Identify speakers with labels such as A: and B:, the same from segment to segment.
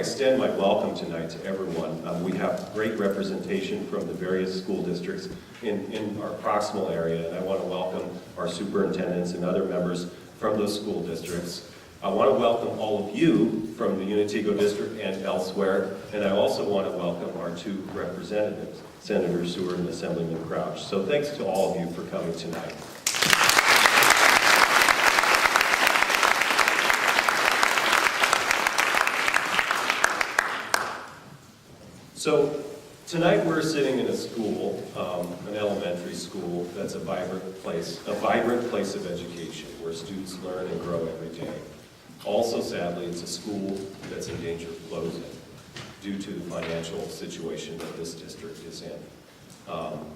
A: extend my welcome tonight to everyone. We have great representation from the various school districts in our proximal area, and I want to welcome our superintendents and other members from those school districts. I want to welcome all of you from the Unatego district and elsewhere, and I also want to welcome our two representatives, Senator Seward and Assemblyman Crouch. So thanks to all of you for coming tonight. So tonight we're sitting in a school, an elementary school that's a vibrant place of education where students learn and grow every day. Also, sadly, it's a school that's in danger of closing due to the financial situation that this district is in.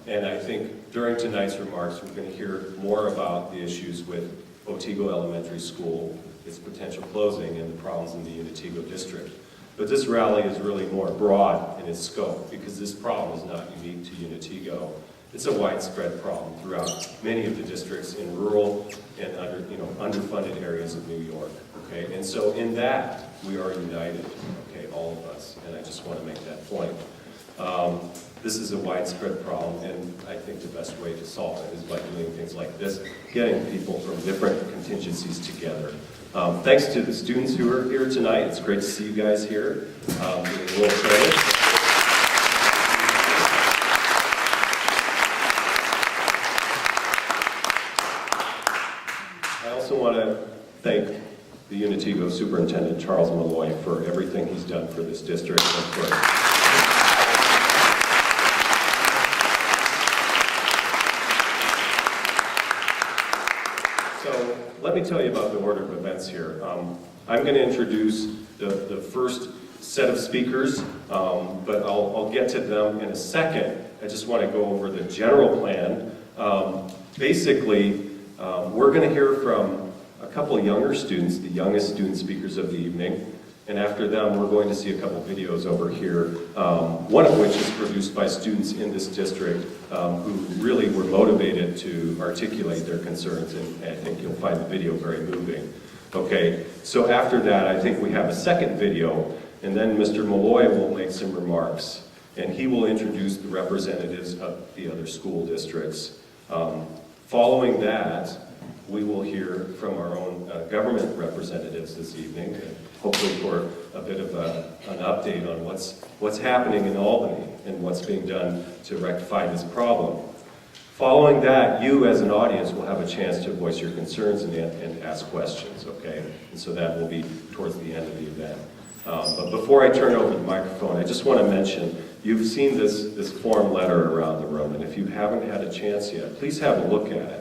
A: And I think during tonight's remarks, we're going to hear more about the issues with Otego Elementary School, its potential closing, and the problems in the Unatego district. But this rally is really more broad in its scope because this problem is not unique to Unatego. It's a widespread problem throughout many of the districts in rural and underfunded areas of New York. Okay, and so in that we are united. Okay, all of us, and I just want to make that point. This is a widespread problem, and I think the best way to solve it is by doing things like this, getting people from different contingencies together. Thanks to the students who are here tonight. It's great to see you guys here. Giving a little credit. I also want to thank the Unatego Superintendent, Charles Malloy, for everything he's done for this district. And for So let me tell you about the order of events here. I'm going to introduce the first set of speakers, but I'll get to them in a second. I just want to go over the general plan. Basically, we're going to hear from a couple of younger students, the youngest student speakers of the evening, and after them we're going to see a couple videos over here, one of which is produced by students in this district who really were motivated to articulate their concerns, and I think you'll find the video very moving. Okay, so after that I think we have a second video, and then Mr. Malloy will make some remarks, and he will introduce the representatives of the other school districts. Following that, we will hear from our own government representatives this evening, and hopefully for a bit of an update on what's happening in Albany and what's being done to rectify this problem. Following that, you as an audience will have a chance to voice your concerns and ask questions, okay? And so that will be towards the end of the event. But before I turn over the microphone, I just want to mention, you've seen this form letter around the room, and if you haven't had a chance yet, please have a look at it.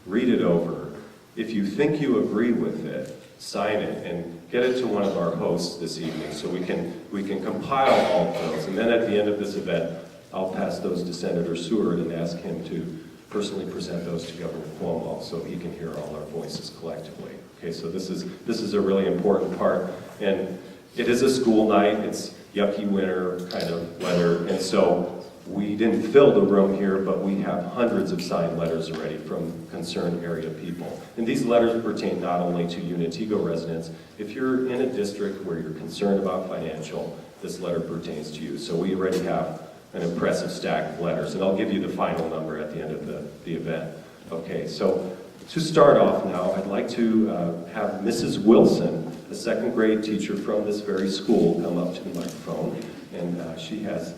A: Read it over. If you think you agree with it, sign it and get it to one of our hosts this evening so we can compile all of those. And then at the end of this event, I'll pass those to Senator Seward and ask him to personally present those to Governor Cuomo so he can hear all our voices collectively. Okay, so this is a really important part, and it is a school night. It's yucky winter kind of weather, and so we didn't fill the room here, but we have hundreds of signed letters already from concerned area people. And these letters pertain not only to Unatego residents. If you're in a district where you're concerned about financial, this letter pertains to you. So we already have an impressive stack of letters, and I'll give you the final number at the end of the event. Okay, so to start off now, I'd like to have Mrs. Wilson, a second grade teacher from this very school, come up to the microphone, and she has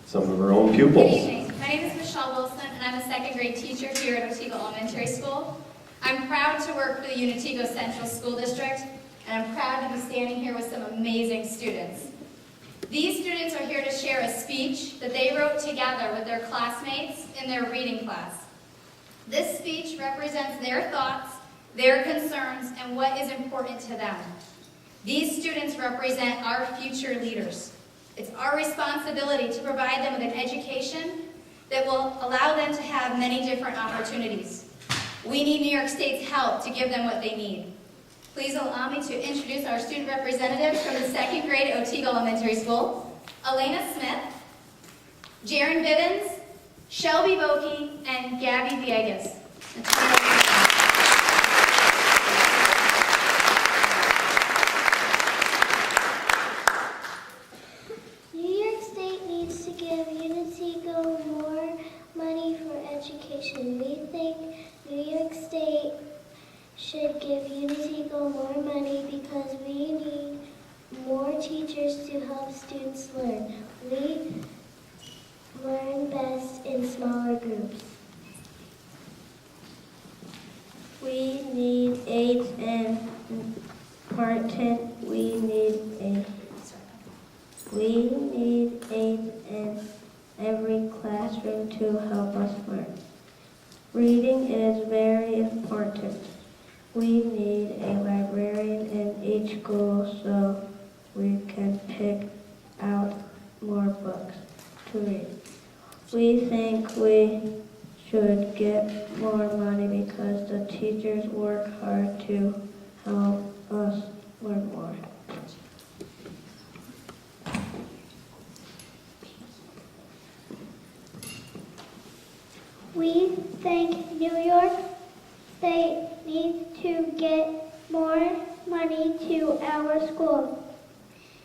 A: some of her own pupils.
B: Good evening. My name is Michelle Wilson, and I'm a second grade teacher here at Otego Elementary School. I'm proud to work for the Unatego Central School District, and I'm proud to be standing here with some amazing students. These students are here to share a speech that they wrote together with their classmates in their reading class. This speech represents their thoughts, their concerns, and what is important to them. These students represent our future leaders. It's our responsibility to provide them with an education that will allow them to have many different opportunities. We need New York State's help to give them what they need. Please allow me to introduce our student representatives from the second grade at Otego Elementary School: Elena Smith, Jaron Bivens, Shelby Boki, and Gabby Viegas.
C: students learn. We learn best in smaller groups. We need aids and important. We need aids in every classroom to help us learn. Reading is very important. We need a librarian in each school so we can pick out more books to read. We think we should get more money because the teachers work hard to help us learn more.
D: We think New York State needs to get more money to our school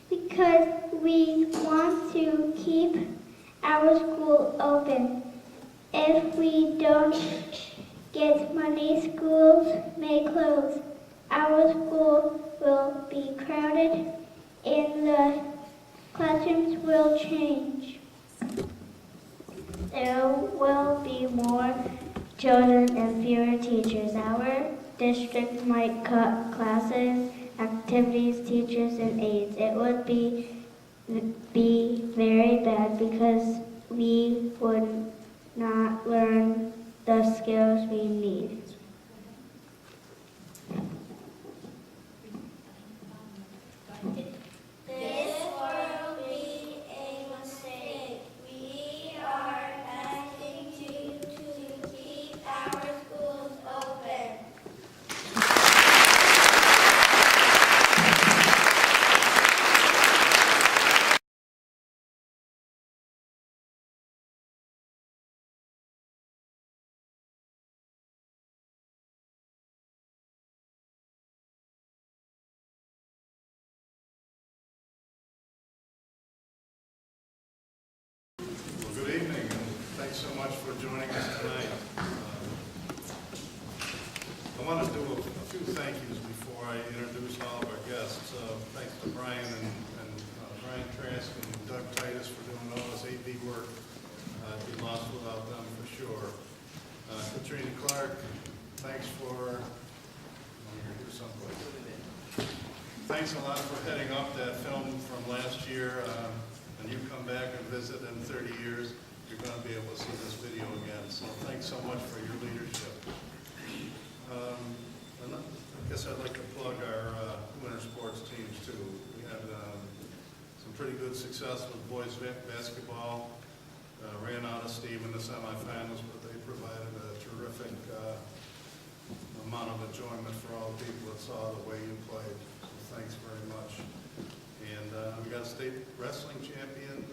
D: because we want to keep our school open. If we don't get money, schools may close. Our school will be crowded and the classrooms will change.
C: There will be more children and fewer teachers. Our district might cut classes, activities, teachers, and aides. It would be very bad because we would not learn the skills we need.
D: This will be a mistake. We are asking you to keep our schools open.
E: Well, good evening, and thanks so much for joining us tonight. I want to do a few thank yous before I introduce all of our guests. Thanks to Brian and Brian Trask and Doug Titus for doing all this AV work. It'd be lost without them for sure. Katrina Clark, thanks for, you're here someplace. Thanks a lot for heading up that film from last year. When you come back and visit in 30 years, you're going to be able to see this video again. So thanks so much for your leadership. And I guess I'd like to plug our winter sports teams too. We had some pretty good success with boys basketball. Ran out of steam in the semifinals, but they provided a terrific amount of enjoyment for all the people that saw the way you played. So thanks very much. And we got a state wrestling champion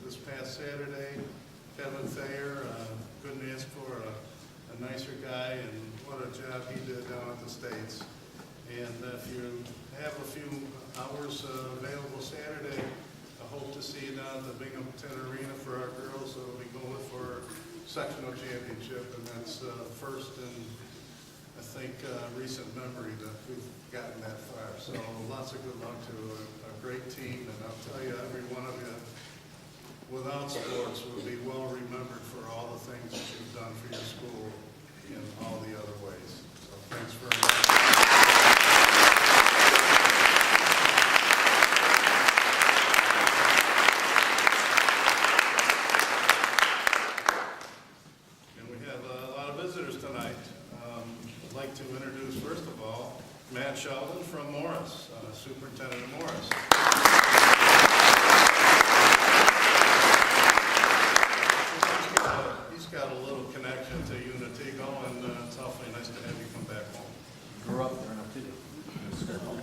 E: this past Saturday, Kevin Thayer. Couldn't ask for a nicer guy, and what a job he did down at the States. And if you have a few hours available Saturday, I hope to see you down at the Binghamton Arena for our girls. So we'll be going for sectional championship, and that's first in, I think, recent memory that we've gotten that far. So lots of good luck to a great team, and I'll tell you, every one of you, without sports, will be well remembered for all the things that you've done for your school in all the other ways. So thanks very much. To introduce, first of all, Matt Sheldon from Morris, Superintendent of Morris. He's got a little connection to Unatego, and it's awfully nice to have you come back home.
F: Grew up there in Unatego.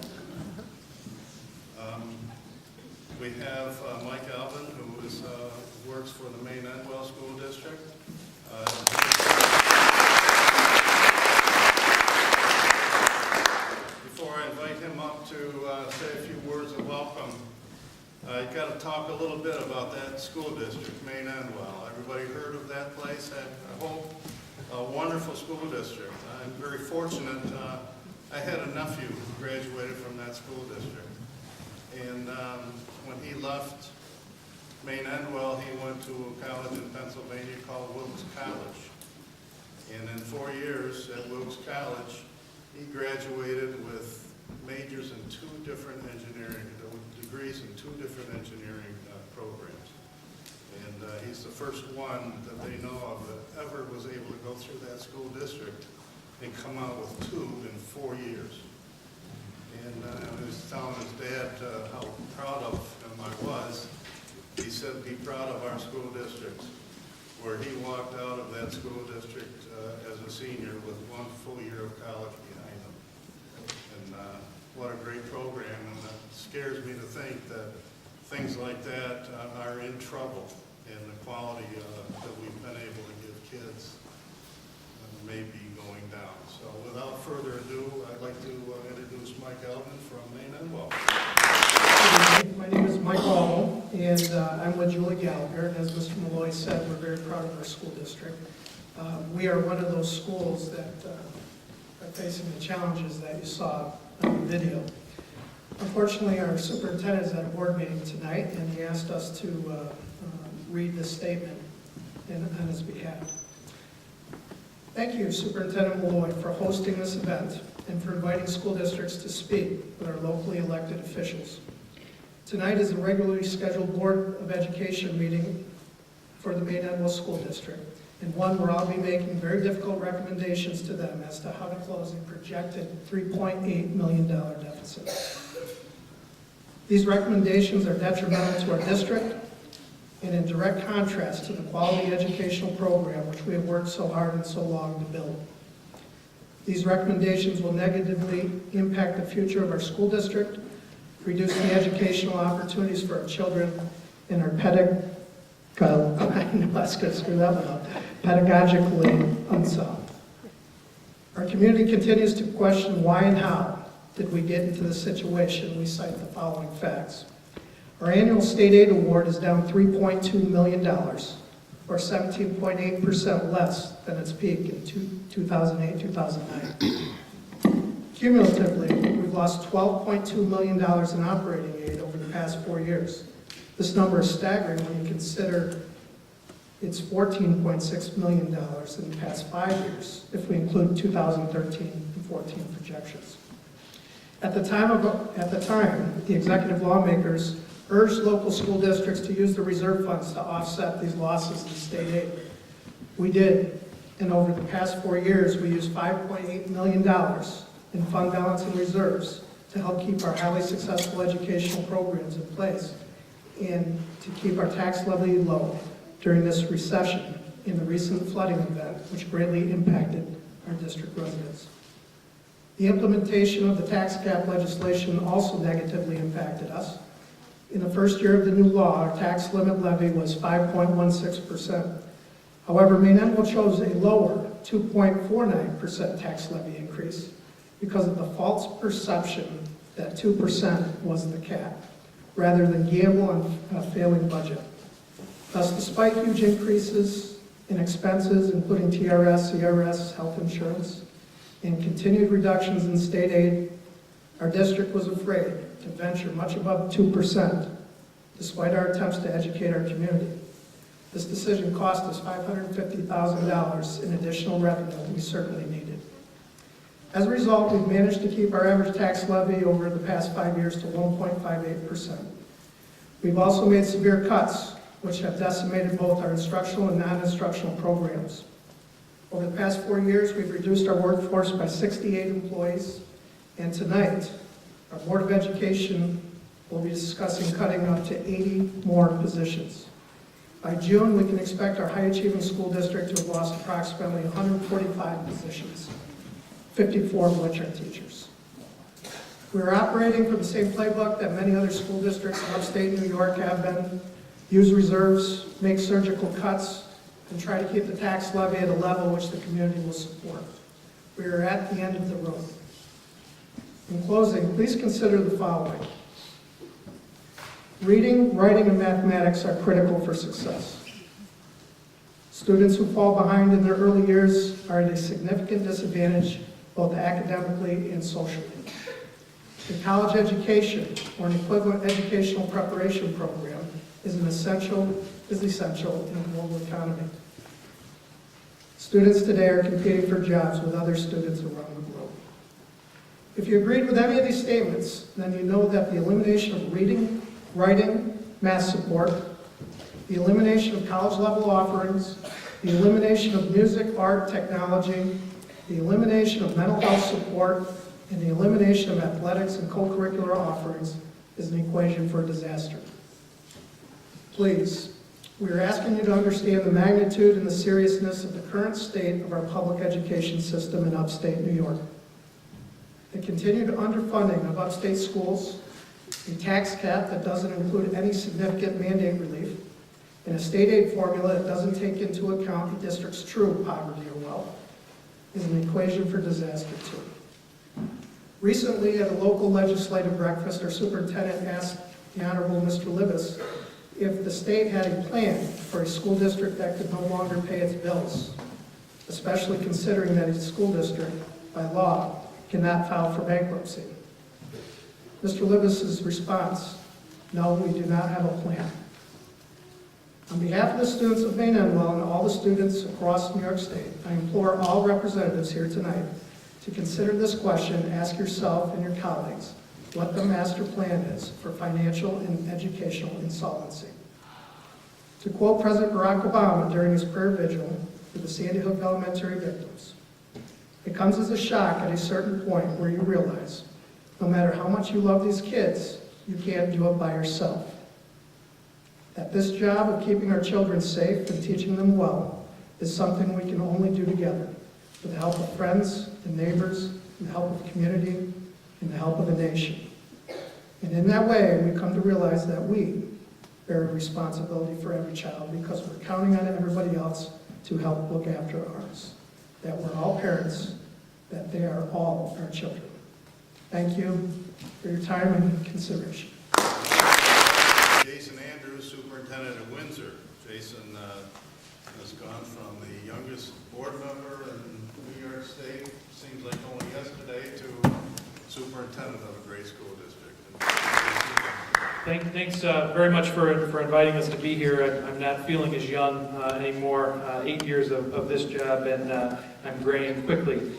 E: We have Mike Alvin, who is, works for the Maine Endwell School District. Before I invite him up to say a few words of welcome, I got to talk a little bit about that school district, Maine Endwell. Everybody heard of that place? I hope. A wonderful school district. I'm very fortunate. I had a nephew who graduated from that school district. And when he left Maine Endwell, he went to a college in Pennsylvania called Wilkes College. And in 4 years at Wilkes College, he graduated with majors in 2 different engineering, degrees in 2 different engineering programs. And he's the first one that they know of that ever was able to go through that school district and come out with 2 in 4 years. And he was telling his dad how proud of him I was. He said, be proud of our school district, where he walked out of that school district as a senior with 1 full year of college behind him. And what a great program, and it scares me to think that things like that are in trouble, and the quality that we've been able to give kids may be going down. So without further ado, I'd like to introduce Mike Eldman from Maine Endwell.
F: My name is Mike Almo, and I'm with Julie Gallagher. And as Mr. Malloy said, we're very proud of our school district. We are one of those schools that are facing the challenges that you saw on the video. Unfortunately, our superintendent is at a board meeting tonight, and he asked us to read this statement on his behalf. Thank you, Superintendent Malloy, for hosting this event and for inviting school districts to speak with our locally elected officials. Tonight is a regularly scheduled Board of Education meeting for the Maine Endwell School District, and one where I'll be making very difficult recommendations to them as to how to close a projected $3.8 million deficit. These recommendations are detrimental to our district and in direct contrast to the quality educational program which we have worked so hard and so long to build. These recommendations will negatively impact the future of our school district, reduce the educational opportunities for our children, and our pedagogically unsound. Our community continues to question why and how did we get into this situation. We cite the following facts. Our annual state aid award is down $3.2 million, or 17.8% less than its peak in 2008-2009. Cumulatively, we've lost $12.2 million in operating aid over the past 4 years. This number is staggering when you consider it's $14.6 million in the past 5 years, if we include 2013 and 14 projections. At the time, the executive lawmakers urged local school districts to use the reserve funds to offset these losses in state aid. We did, and over the past 4 years, we used $5.8 million in fund balance and reserves to help keep our highly successful educational programs in place and to keep our tax levy low during this recession in the recent flooding event, which greatly impacted our district residents. The implementation of the tax cap legislation also negatively impacted us. In the first year of the new law, our tax limit levy was 5.16%. However, Maine Endwell chose a lower 2.49% tax levy increase because of the false perception that 2% was the cap, rather than gamble on a failing budget. Thus, despite huge increases in expenses, including TRS, ERS, health insurance, and continued reductions in state aid, our district was afraid to venture much above 2%, despite our attempts to educate our community. This decision cost us $550,000 in additional revenue we certainly needed. As a result, we've managed to keep our average tax levy over the past 5 years to 1.58%. We've also made severe cuts, which have decimated both our instructional and non-instructional programs. Over the past 4 years, we've reduced our workforce by 68 employees, and tonight, our Board of Education will be discussing cutting up to 80 more positions. By June, we can expect our high-achieving school district to have lost approximately 145 positions, 54 of which are teachers. We're operating from the same playbook that many other school districts in upstate New York have been: use reserves, make surgical cuts, and try to keep the tax levy at a level which the community will support. We are at the end of the road. In closing, please consider the following. Reading, writing, and mathematics are critical for success. Students who fall behind in their early years are at a significant disadvantage, both academically and socially. A college education or an equivalent educational preparation program is essential in a global economy. Students today are competing for jobs with other students around the globe. If you agreed with any of these statements, then you know that the elimination of reading, writing, math support, the elimination of college-level offerings, the elimination of music, art, technology, the elimination of mental health support, and the elimination of athletics and co-curricular offerings is an equation for disaster. Please, we are asking you to understand the magnitude and the seriousness of the current state of our public education system in upstate New York. The continued underfunding of upstate schools, a tax cap that doesn't include any significant mandate relief, and a state aid formula that doesn't take into account the district's true poverty or wealth is an equation for disaster too. Recently, at a local legislative breakfast, our superintendent asked the Honorable Mr. Libis if the state had a plan for a school district that could no longer pay its bills, especially considering that a school district, by law, cannot file for bankruptcy. Mr. Libis's response, no, we do not have a plan. On behalf of the students of Maine Enwell and all the students across New York State, I implore all representatives here tonight to consider this question and ask yourself and your colleagues what the master plan is for financial and educational insolvency. To quote President Barack Obama during his prayer vigil for the Sandy Hook Elementary victims, it comes as a shock at a certain point where you realize no matter how much you love these kids, you can't do it by yourself. That this job of keeping our children safe and teaching them well is something we can only do together with the help of friends and neighbors, and the help of the community, and the help of the nation. And in that way, we come to realize that we bear a responsibility for every child because we're counting on everybody else to help look after ours. That we're all parents, that they are all our children. Thank you for your time and consideration.
E: Jason Andrews, Superintendent at Windsor. Jason has gone from the youngest board member in New York State, seems like only yesterday, to superintendent of a great school district.
G: Thanks very much for inviting us to be here. I'm not feeling as young anymore. 8 years of this job, and I'm graying quickly.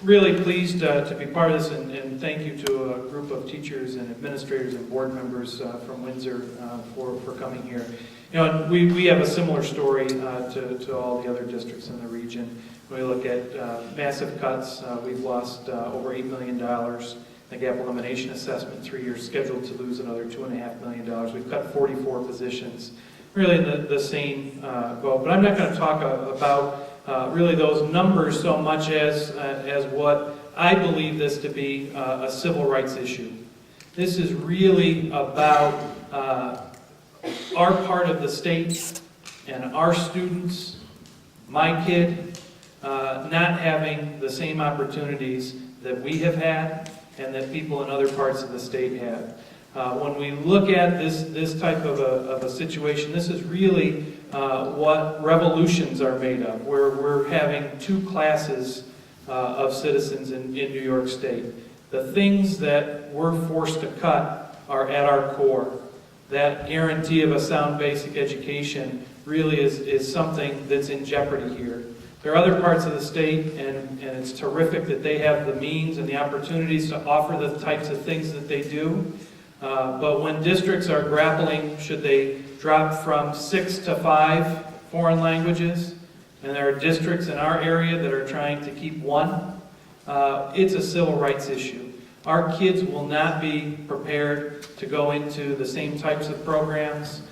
G: Really pleased to be part of this, and thank you to a group of teachers and administrators and board members from Windsor for coming here. You know, we have a similar story to all the other districts in the region. When we look at massive cuts, we've lost over $8 million. The gap elimination assessment, 3 years, scheduled to lose another $2.5 million. We've cut 44 positions, really in the same boat. But I'm not going to talk about really those numbers so much as what I believe this to be a civil rights issue. This is really about our part of the state and our students, my kid, not having the same opportunities that we have had and that people in other parts of the state have. When we look at this type of a situation, this is really what revolutions are made of, where we're having two classes of citizens in New York State. The things that we're forced to cut are at our core. That guarantee of a sound basic education really is something that's in jeopardy here. There are other parts of the state, and it's terrific that they have the means and the opportunities to offer the types of things that they do. But when districts are grappling, should they drop from 6 to 5 foreign languages, and there are districts in our area that are trying to keep 1, it's a civil rights issue. Our kids will not be prepared to go into the same types of programs.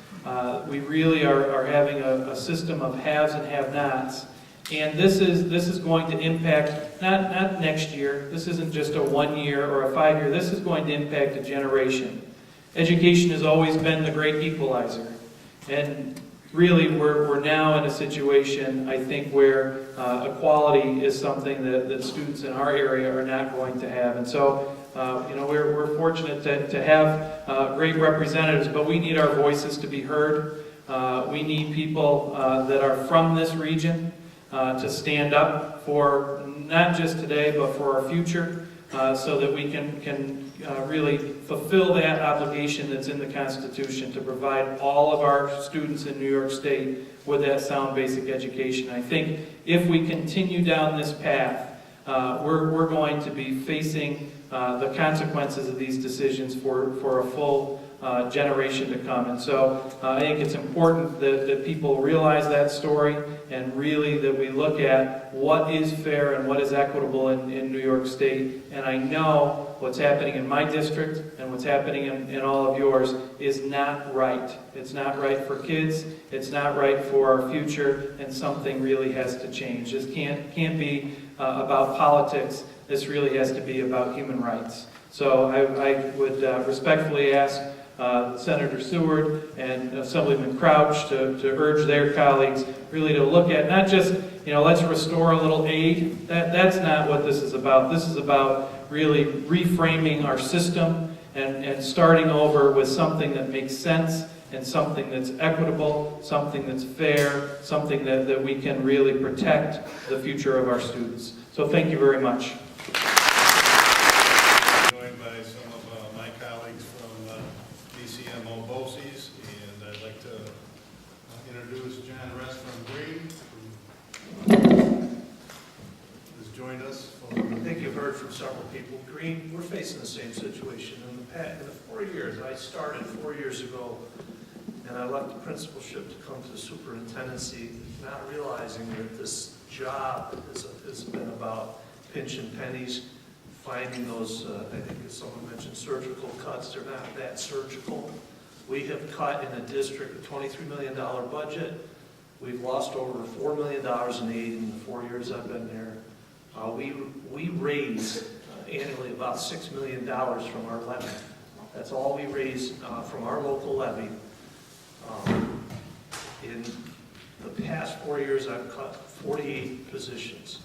G: We really are having a system of haves and have-nots. And this is going to impact, not next year, this isn't just a 1 year or a 5 year, this is going to impact a generation. Education has always been the great equalizer. And really we're now in a situation, I think, where equality is something that students in our area are not going to have. And so, you know, we're fortunate to have great representatives, but we need our voices to be heard. We need people that are from this region to stand up for not just today, but for our future. so that we can really fulfill that obligation that's in the Constitution to provide all of our students in New York State with that sound basic education. I think if we continue down this path, we're going to be facing the consequences of these decisions for a full generation to come. And so I think it's important that people realize that story, and really that we look at what is fair and what is equitable in New York State. And I know what's happening in my district and what's happening in all of yours is not right. It's not right for kids, it's not right for our future, and something really has to change. This can't be about politics. This really has to be about human rights. So I would respectfully ask Senator Seward and Assemblyman Crouch to urge their colleagues really to look at not just, let's restore a little aid. That's not what this is about. This is about really reframing our system and starting over with something that makes sense and something that's equitable, something that's fair, something that we can really protect the future of our students. So thank you very much.
E: Joined by some of my colleagues from DCMO BOCES, and I'd like to introduce John Rest from Green, who's joined us.
H: I think you've heard from several people. Green, we're facing the same situation. In the 4 years, I started 4 years ago, and I left the principalship to come to the superintendency, not realizing that this job has been about pinching pennies, finding those, I think as someone mentioned, surgical cuts. They're not that surgical. We have cut in a district a $23 million budget. We've lost over $4 million in aid in the 4 years I've been there. We raise annually about $6 million from our levy. That's all we raise from our local levy. In the past 4 years, I've cut 48 positions.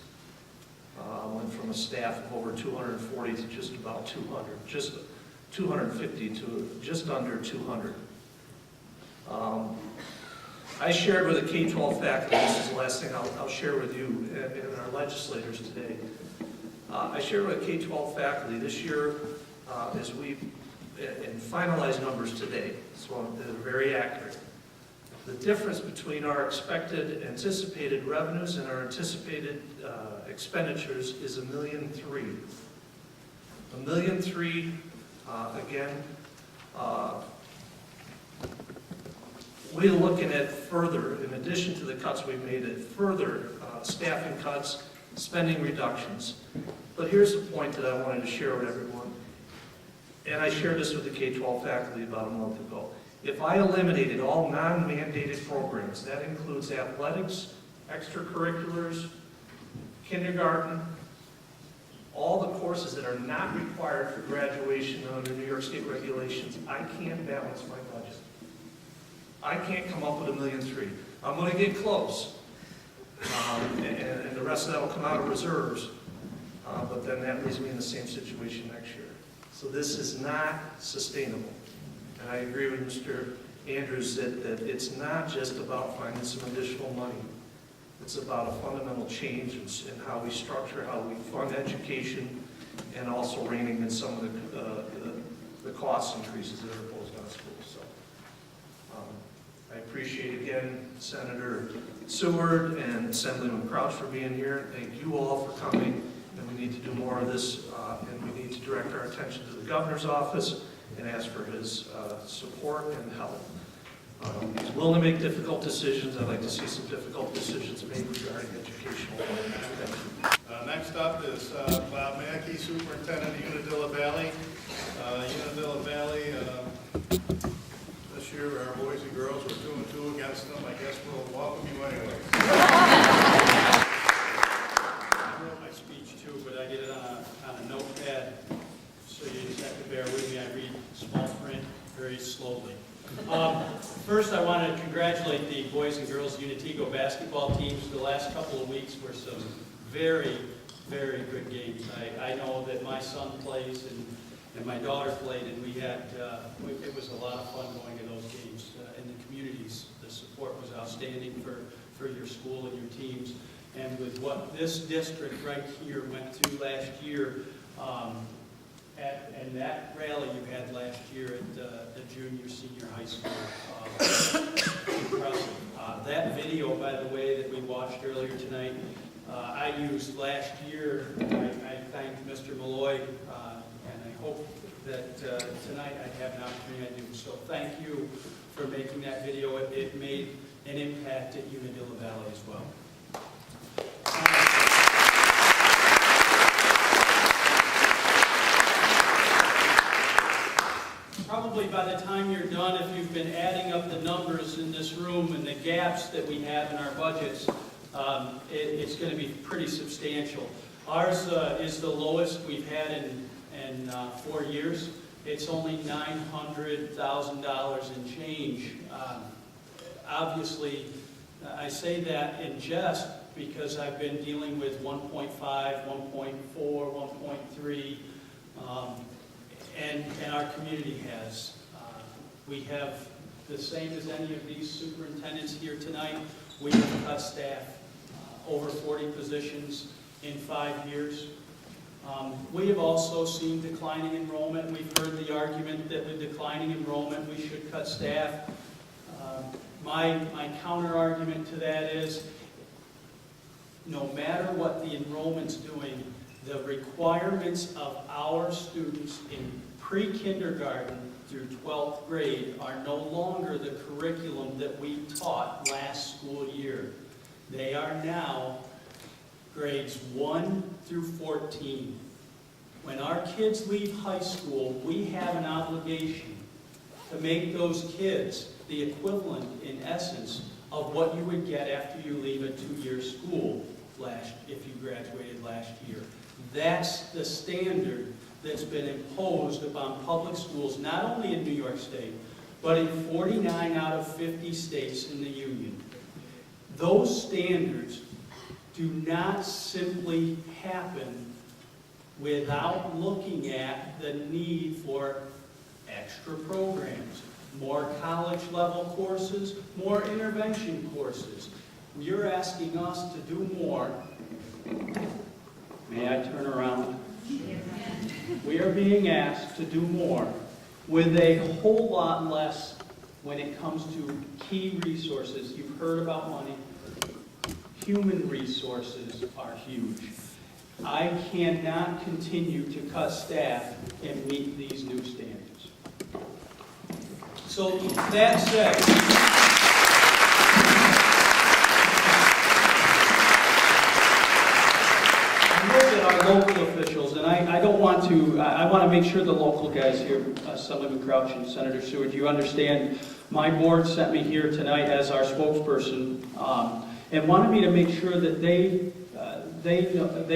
H: Went from a staff of over 240 to just about 200, just 250 to just under 200. I shared with the K-12 faculty, this is the last thing I'll share with you and our legislators today. I shared with the K-12 faculty this year, as we in finalized numbers today, so they're very accurate. The difference between our anticipated revenues and our anticipated expenditures is $1.3 million. $1.3 million, again, we're looking at further, in addition to the cuts we've made, at further staffing cuts, spending reductions. But here's the point that I wanted to share with everyone, and I shared this with the K-12 faculty about a month ago. If I eliminated all non-mandated programs, that includes athletics, extracurriculars, kindergarten, all the courses that are not required for graduation under New York State regulations, I can't balance my budget. I can't come up with $1.3 million. I'm going to get close, and the rest of that will come out of reserves, but then that leaves me in the same situation next year. So this is not sustainable. And I agree with Mr. Andrews that it's not just about finding some additional money. It's about a fundamental change in how we structure, how we fund education, and also reining in some of the cost increases that are imposed on schools. So I appreciate again Senator Seward and Assemblyman Crouch for being here. Thank you all for coming, and we need to do more of this, and we need to direct our attention to the governor's office and ask for his support and help. He's willing to make difficult decisions. I'd like to see some difficult decisions made regarding educational. Thank you.
E: Next up is Bob Mackey, Superintendent of Unatego Valley. Unatego Valley, this year our boys and girls were 2-2 against them. I guess we'll welcome you anyway.
I: I wrote my speech too, but I did it on a notepad, so you just have to bear with me. I read small print very slowly. First, I want to congratulate the boys and girls Unatego basketball teams. The last couple of weeks were some very, very good games. I know that my son plays and my daughter played, and we had it was a lot of fun going to those games. And the communities, the support was outstanding for your school and your teams. and with what this district right here went through last year, and that rally you had last year at the junior, senior high school, impressive. That video, by the way, that we watched earlier tonight, I used last year. I thanked Mr. Malloy, and I hope that tonight I have an opportunity to do so. Thank you for making that video. It made an impact at Unatego Valley as well. Probably by the time you're done, if you've been adding up the numbers in this room and the gaps that we have in our budgets, it's going to be pretty substantial. Ours is the lowest we've had in 4 years. It's only $900,000 in change. Obviously, I say that in jest because I've been dealing with 1.5, 1.4, 1.3, and our community has. We have the same as any of these superintendents here tonight. We have cut staff, over 40 positions in 5 years. We have also seen declining enrollment. We've heard the argument that with declining enrollment, we should cut staff. My counter argument to that is, no matter what the enrollment's doing, the requirements of our students in pre-kindergarten through 12th grade are no longer the curriculum that we taught last school year. They are now grades 1 through 14. When our kids leave high school, we have an obligation to make those kids the equivalent, in essence, of what you would get after you leave a 2-year school if you graduated last year. That's the standard that's been imposed upon public schools, not only in New York State, but in 49 out of 50 states in the Union. Those standards do not simply happen without looking at the need for extra programs, more college-level courses, more intervention courses. You're asking us to do more. May I turn around? We are being asked to do more with a whole lot less when it comes to key resources. You've heard about money. Human resources are huge. I cannot continue to cut staff and meet these new standards. So that said, our local officials, and I don't want to, I want to make sure the local guys here, Senator Crouch and Senator Seward, you understand my board sent me here tonight as our spokesperson and wanted me to make sure that they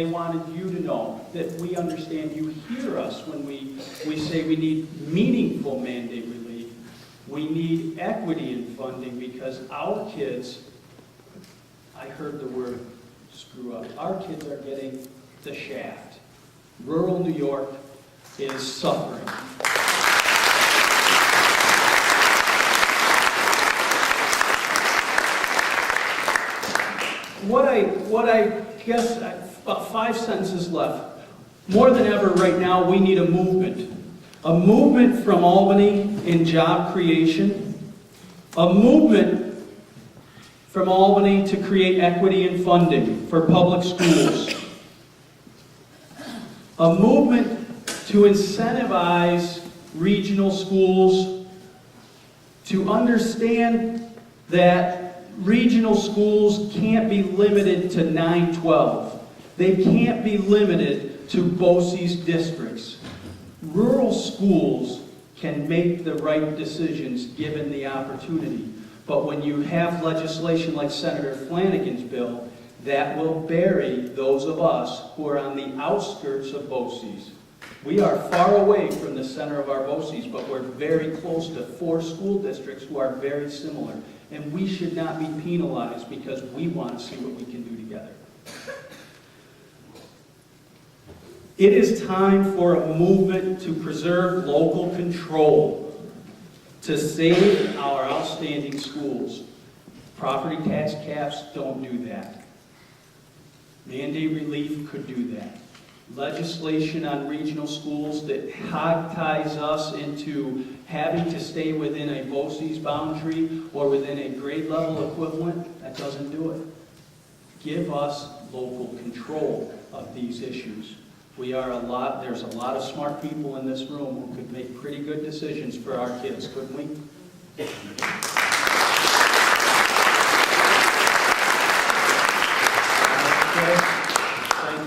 I: wanted you to know that we understand, you hear us when we say we need meaningful mandate relief. We need equity in funding because our kids, I heard the word screw up, our kids are getting the shaft. Rural New York is suffering. What I guess, about 5 sentences left. More than ever right now, we need a movement. A movement from Albany in job creation. A movement from Albany to create equity in funding for public schools. A movement to incentivize regional schools to understand that regional schools can't be limited to 912. They can't be limited to BOCES districts. Rural schools can make the right decisions given the opportunity. But when you have legislation like Senator Flanagan's bill, that will bury those of us who are on the outskirts of BOCES. We are far away from the center of our BOCES, but we're very close to 4 school districts who are very similar. And we should not be penalized because we want to see what we can do together. It is time for a movement to preserve local control, to save our outstanding schools. Property tax caps don't do that. Mandate relief could do that. Legislation on regional schools that hog ties us into having to stay within a BOCES boundary or within a grade level equivalent, that doesn't do it. Give us local control of these issues. There's a lot of smart people in this room who could make pretty good decisions for our kids, couldn't we? Thank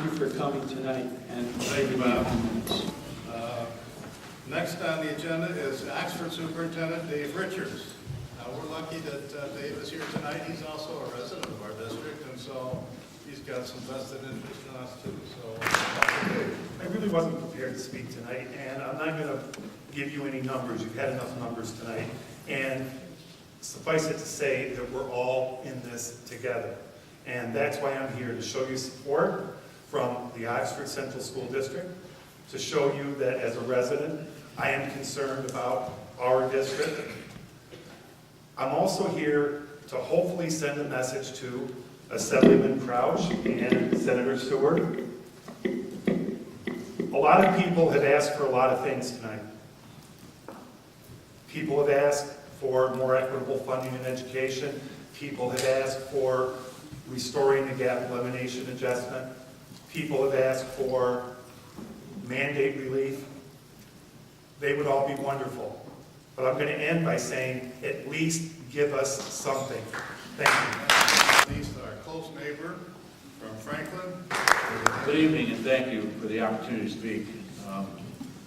I: you for coming tonight. And
E: Thank you, Bob. Next on the agenda is Oxford Superintendent Dave Richards. We're lucky that Dave is here tonight. He's also a resident of our district, and so he's got some vested interest in us too. So, Dave.
J: I really wasn't prepared to speak tonight, and I'm not going to give you any numbers. You've had enough numbers tonight. And suffice it to say that we're all in this together. And that's why I'm here, to show you support from the Oxford Central School District, to show you that as a resident, I am concerned about our district. I'm also here to hopefully send a message to Assemblyman Crouch and Senator Seward. A lot of people have asked for a lot of things tonight. People have asked for more equitable funding in education. People have asked for restoring the gap elimination adjustment. People have asked for mandate relief. They would all be wonderful. But I'm going to end by saying, at least give us something. Thank you.
E: He's our close neighbor from Franklin.
K: Good evening, and thank you for the opportunity to speak.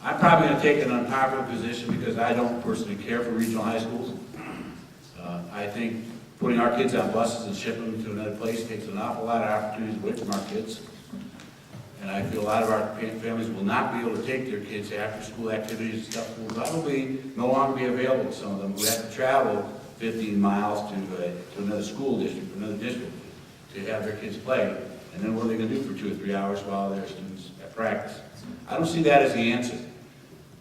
K: I'm probably going to take an unpopular position because I don't personally care for regional high schools. I think putting our kids on buses and shipping them to another place takes an awful lot of opportunities away from our kids. And I feel a lot of our families will not be able to take their kids after school activities and stuff will probably no longer be available to some of them who have to travel 15 miles to another school district, another district, to have their kids play. And then what are they going to do for 2 or 3 hours while their students at practice? I don't see that as the answer.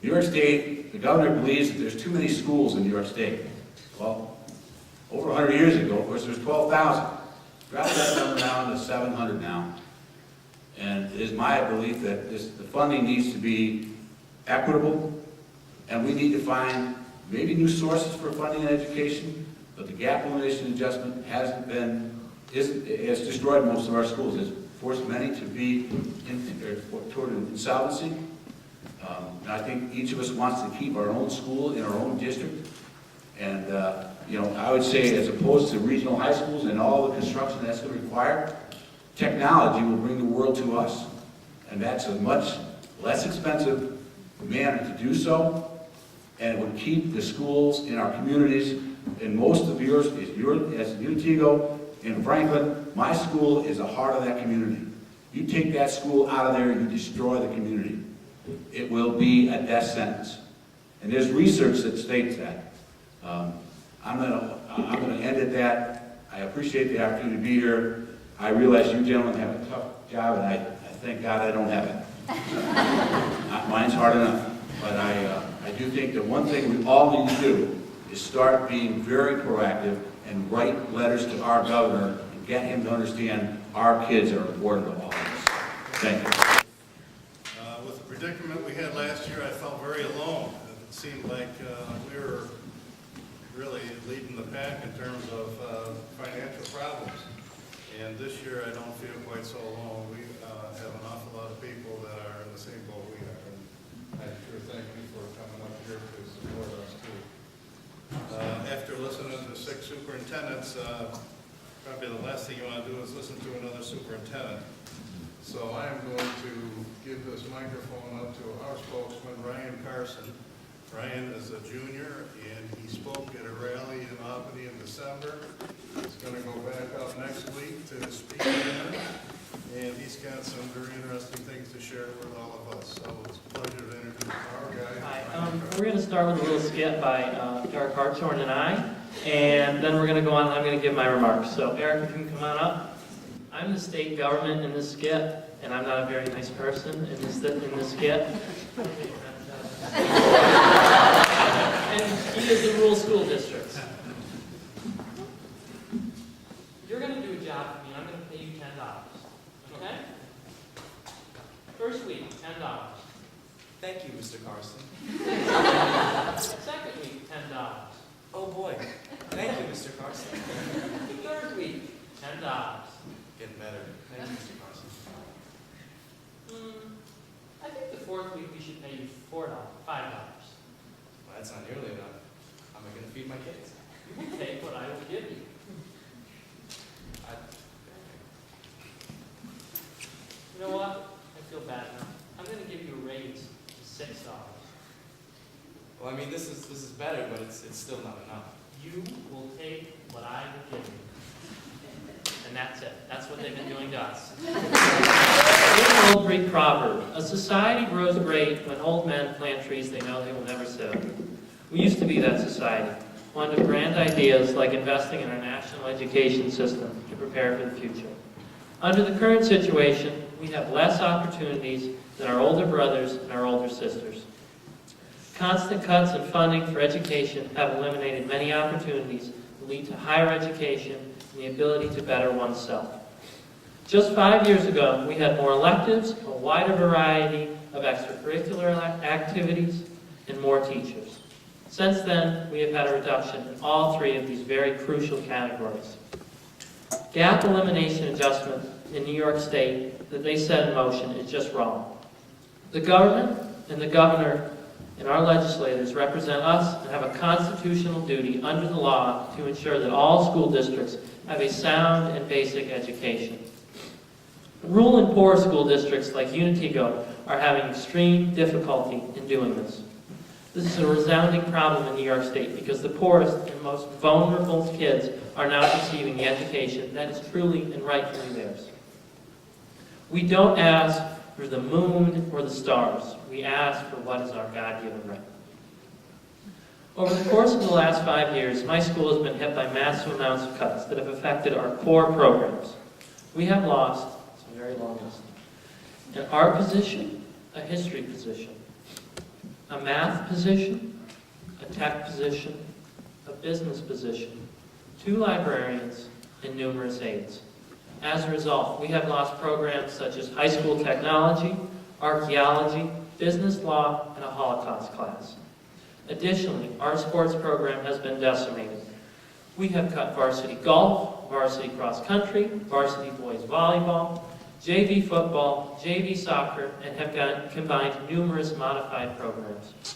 K: New York State, the governor believes that there's too many schools in New York State. Well, over 100 years ago, of course, there was 12,000. Drop that number down to 700 now. And it is my belief that the funding needs to be equitable, and we need to find maybe new sources for funding in education, but the gap elimination adjustment has destroyed most of our schools. It's forced many to be toward insolvency. And I think each of us wants to keep our own school in our own district. And, I would say as opposed to regional high schools and all the construction that's going to require, technology will bring the world to us. And that's a much less expensive manner to do so. And it would keep the schools in our communities. And most of yours, as Unatego in Franklin, my school is the heart of that community. You take that school out of there, you destroy the community. It will be a death sentence. And there's research that states that. I'm going to end at that. I appreciate the opportunity to be here. I realize you gentlemen have a tough job, and I thank God I don't have it. Mine's hard enough. But I do think that one thing we all need to do is start being very proactive and write letters to our governor and get him to understand our kids are important to all of us. Thank you.
E: With the predicament we had last year, I felt very alone. It seemed like we were really leading the pack in terms of financial problems. And this year, I don't feel quite so alone. We have an awful lot of people that are in the same boat we are. And I sure thank you for coming up here to support us too. After listening to 6 superintendents, probably the last thing you want to do is listen to another superintendent. So I am going to give this microphone up to our spokesman, Ryan Carson. Ryan is a junior, and he spoke at a rally in Albany in December. He's going to go back up next week to speak again, and he's got some very interesting things to share with all of us. So it's a pleasure to introduce our guy.
L: Hi, we're going to start with a little skit by Eric Hartshorn and I, and then we're going to go on and I'm going to give my remarks. So Eric, if you can come on up. I'm the state government in this skit, and I'm not a very nice person in this skit. And he is the rural school district. You're going to do a job for me, and I'm going to pay you $10. Okay? First week, $10.
M: Thank you, Mr. Carson.
L: Second week, $10.
M: Oh boy. Thank you, Mr. Carson.
L: Third week, $10.
M: Getting better. Thank you, Mr. Carson.
L: I think the fourth week we should pay you $5.
M: Well, that's not nearly enough. How am I going to feed my kids?
L: You can take what I will give you. You know what? I feel bad now. I'm going to give you a raise to $6.
M: Well, I mean, this is better, but it's still not enough.
L: You will take what I will give you. And that's it. That's what they've been doing to us. There's an old Greek proverb: a society grows great when old men plant trees they know they will never sit under. We used to be that society, one of grand ideas like investing in our national education system to prepare for the future. Under the current situation, we have less opportunities than our older brothers and our older sisters. Constant cuts in funding for education have eliminated many opportunities that lead to higher education and the ability to better oneself. Just 5 years ago, we had more electives, a wider variety of extracurricular activities, and more teachers. Since then, we have had a reduction in all three of these very crucial categories. Gap elimination adjustment in New York State that they set in motion is just wrong. The government and the governor and our legislators represent us and have a constitutional duty under the law to ensure that all school districts have a sound and basic education. Rural and poor school districts like Unatego are having extreme difficulty in doing this. This is a resounding problem in New York State because the poorest and most vulnerable kids are not receiving the education that is truly and rightfully theirs. We don't ask for the moon or the stars. We ask for what is our God-given right. Over the course of the last 5 years, my school has been hit by massive amounts of cuts that have affected our core programs. We have lost, it's a very long list, an art position, a history position, a math position, a tech position, a business position, 2 librarians, and numerous aides. As a result, we have lost programs such as high school technology, archaeology, business law, and a Holocaust class. Additionally, our sports program has been decimated. We have cut varsity golf, varsity cross country, varsity boys volleyball, JV football, JV soccer, and have combined numerous modified programs.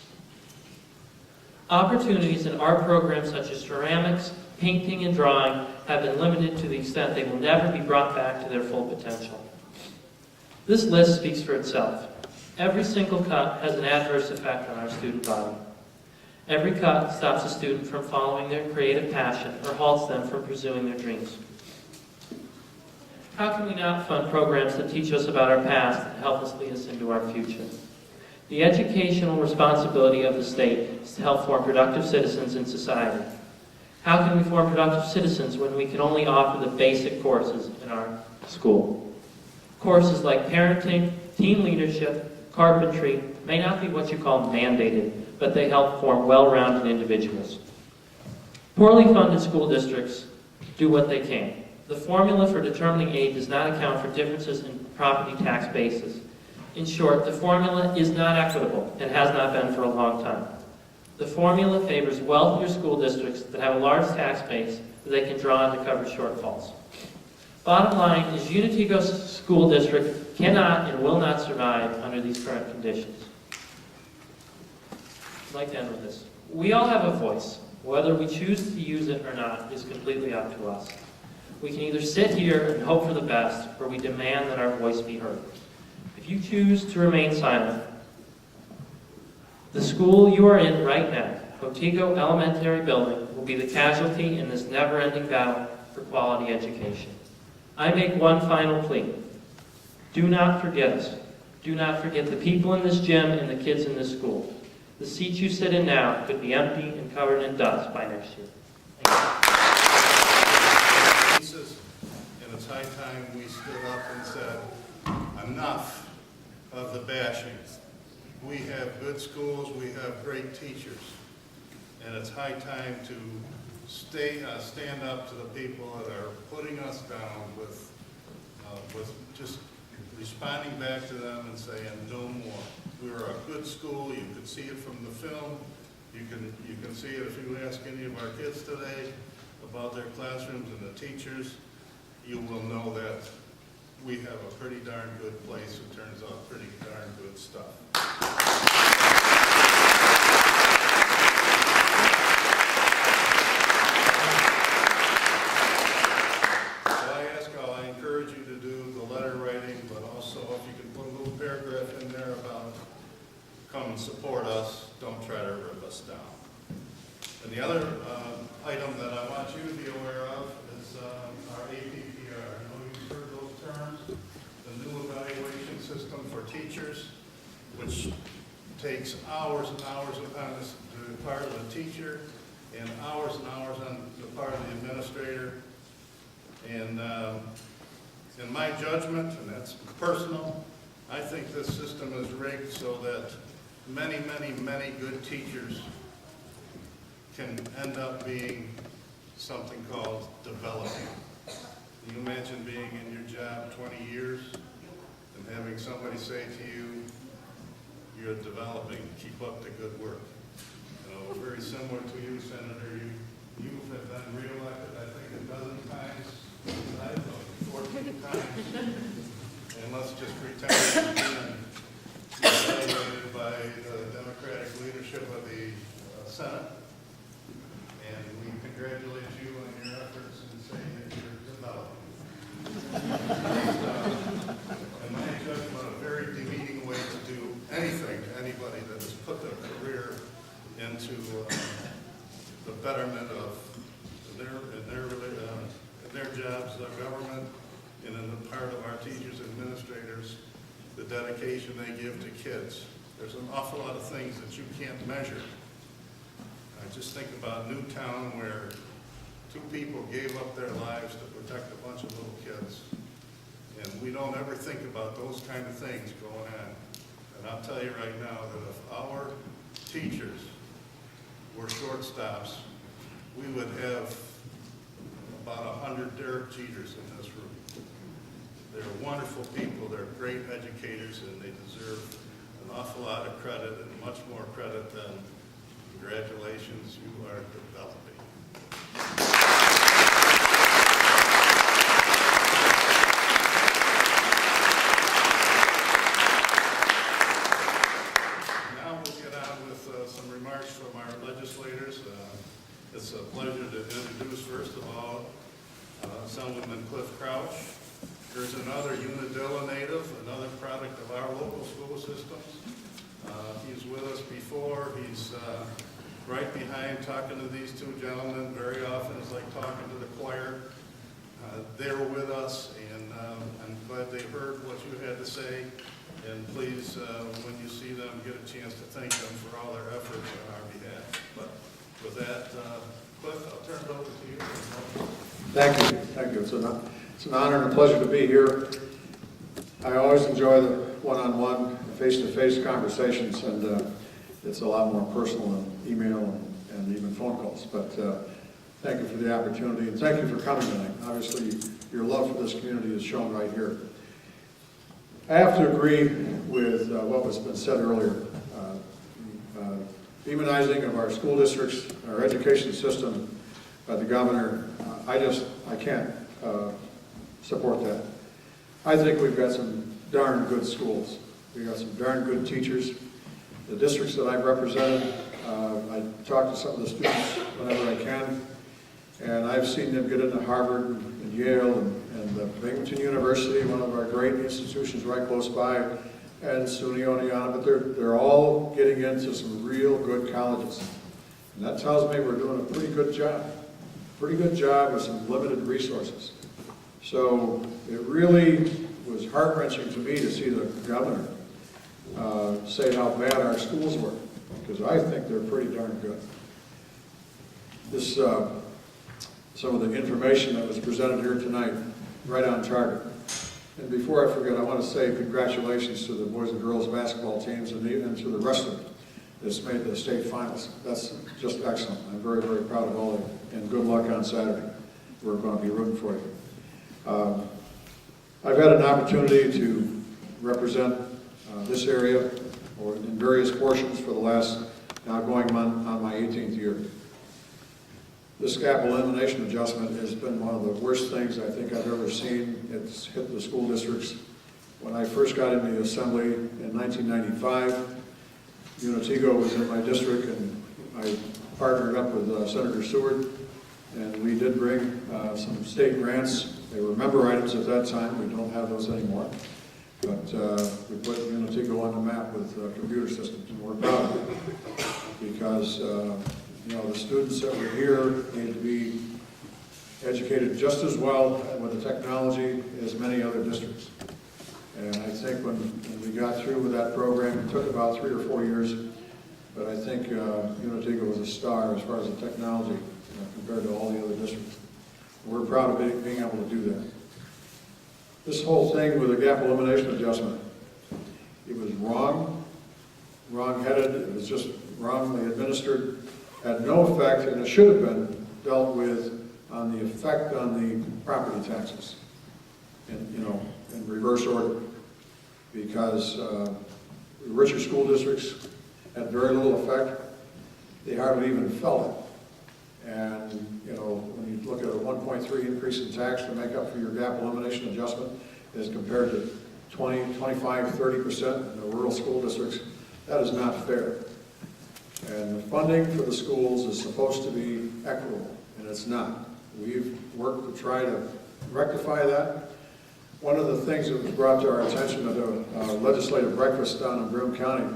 L: Opportunities in art programs such as ceramics, painting, and drawing have been limited to the extent they will never be brought back to their full potential. This list speaks for itself. Every single cut has an adverse effect on our student body. Every cut stops a student from following their creative passion or halts them from pursuing their dreams. How can we not fund programs that teach us about our past and help us lead us into our future? The educational responsibility of the state is to help form productive citizens in society. How can we form productive citizens when we can only offer the basic courses in our school? Courses like parenting, teen leadership, carpentry may not be what you call mandated, but they help form well-rounded individuals. Poorly funded school districts do what they can. The formula for determining aid does not account for differences in property tax bases. In short, the formula is not equitable and has not been for a long time. The formula favors wealthier school districts that have a large tax base that they can draw on to cover shortfalls. Bottom line is Unatego School District cannot and will not survive under these current conditions. I'd like to end with this. We all have a voice. Whether we choose to use it or not is completely up to us. We can either sit here and hope for the best, or we demand that our voice be heard. If you choose to remain silent, the school you are in right now, Otego Elementary Building, will be the casualty in this never-ending battle for quality education. I make one final plea. Do not forget us. Do not forget the people in this gym and the kids in this school. The seats you sit in now could be empty and covered in dust by next year.
E: And it's high time we stood up and said, enough of the bashings. We have good schools, we have great teachers, and it's high time to stand up to the people that are putting us down with just responding back to them and saying, no more. We were a good school. You could see it from the film. You can see it if you ask any of our kids today about their classrooms and the teachers. You will know that we have a pretty darn good place. It turns out pretty darn good stuff. I encourage you to do the letter writing, but also if you can put a little paragraph in there about come and support us, don't try to rip us down. And the other item that I want you to be aware of is our APPR. I know you've heard those terms, the new evaluation system for teachers, which takes hours and hours on the part of the teacher and hours on the part of the administrator. And in my judgment, and that's personal, I think this system is rigged so that many, many, many good teachers can end up being something called developing. Can you imagine being in your job 20 years and having somebody say to you, you're developing, keep up the good work. You know, very similar to you, Senator, you have been reelected, I think, a dozen times. I don't know, 14 times. And let's just pretend you've been evaluated by the Democratic leadership of the Senate. And we congratulate you on your efforts and say that you're developing. In my judgment, a very demeaning way to do anything to anybody that has put their career into the betterment of their jobs, their government, and in the part of our teachers and administrators, the dedication they give to kids. There's an awful lot of things that you can't measure. I just think about Newtown, where two people gave up their lives to protect a bunch of little kids. And we don't ever think about those kind of things going on. And I'll tell you right now that if our teachers were shortstops, we would have about 100 Derek Jeters in this room. They're wonderful people, they're great educators, and they deserve an awful lot of credit, and much more credit than congratulations, you are developing. Now we'll get on with some remarks from our legislators. It's a pleasure to introduce, first of all, Assemblyman Cliff Crouch. There's another Unatego native, another product of our local school systems. He's with us before. He's right behind talking to these two gentlemen. Very often it's like talking to the choir. They were with us, and I'm glad they heard what you had to say. And please, when you see them, get a chance to thank them for all their efforts on our behalf. But with that, Cliff, I'll turn it over to you.
N: Thank you. Thank you. It's an honor and a pleasure to be here. I always enjoy the one-on-one, face-to-face conversations, and it's a lot more personal than email and even phone calls. But thank you for the opportunity, and thank you for coming tonight. Obviously, your love for this community is shown right here. I have to agree with what was been said earlier. Demonizing of our school districts, our education system by the governor, I can't support that. I think we've got some darn good schools. We've got some darn good teachers. The districts that I've represented, I talk to some of the students whenever I can, and I've seen them get into Harvard and Yale and Binghamton University, one of our great institutions right close by, and SUNY Oneonta, but they're all getting into some real good colleges. And that tells me we're doing a pretty good job with some limited resources. So it really was heart-wrenching to me to see the governor say how bad our schools were, because I think they're pretty darn good. This, some of the information that was presented here tonight, right on target. And before I forget, I want to say congratulations to the boys and girls basketball teams and to the wrestling that's made the state finals. That's just excellent. I'm very, very proud of all of you, and good luck on Saturday. We're going to be rooting for you. I've had an opportunity to represent this area or in various portions for the last, now going on my 18th year. This gap elimination adjustment has been one of the worst things I think I've ever seen. It's hit the school districts. When I first got into the assembly in 1995, Unatego was in my district, and I partnered up with Senator Seward, and we did bring some state grants. They were member items at that time. We don't have those anymore. But we put Unatego on the map with computer systems, and we're proud of it because you know, the students that were here need to be educated just as well with the technology as many other districts. And I think when we got through with that program, it took about 3 or 4 years, but I think Unatego was a star as far as the technology compared to all the other districts. We're proud of being able to do that. This whole thing with the gap elimination adjustment, it was wrong-headed, it was just wrongly administered, had no effect, and it should have been dealt with on the effect on the property taxes, and you know, in reverse order, because the richer school districts had very little effect. They hardly even felt it. And you know, when you look at a 1.3 increase in tax to make up for your gap elimination adjustment as compared to 20, 25, 30% in the rural school districts, that is not fair. And the funding for the schools is supposed to be equitable, and it's not. We've worked to try to rectify that. One of the things that was brought to our attention at a legislative breakfast down in Broome County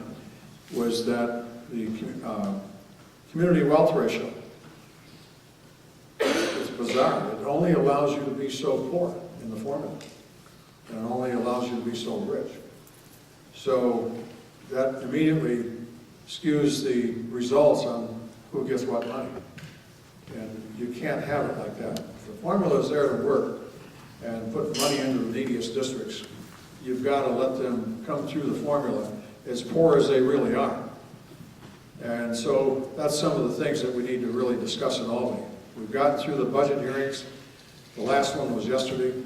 N: was that the community wealth ratio is bizarre. It only allows you to be so poor in the formula, and it only allows you to be so rich. So that immediately skews the results on who gets what money. And you can't have it like that. If the formula is there to work and put money into the neediest districts, you've got to let them come through the formula as poor as they really are. And so that's some of the things that we need to really discuss in Albany. We've gotten through the budget hearings. The last one was yesterday.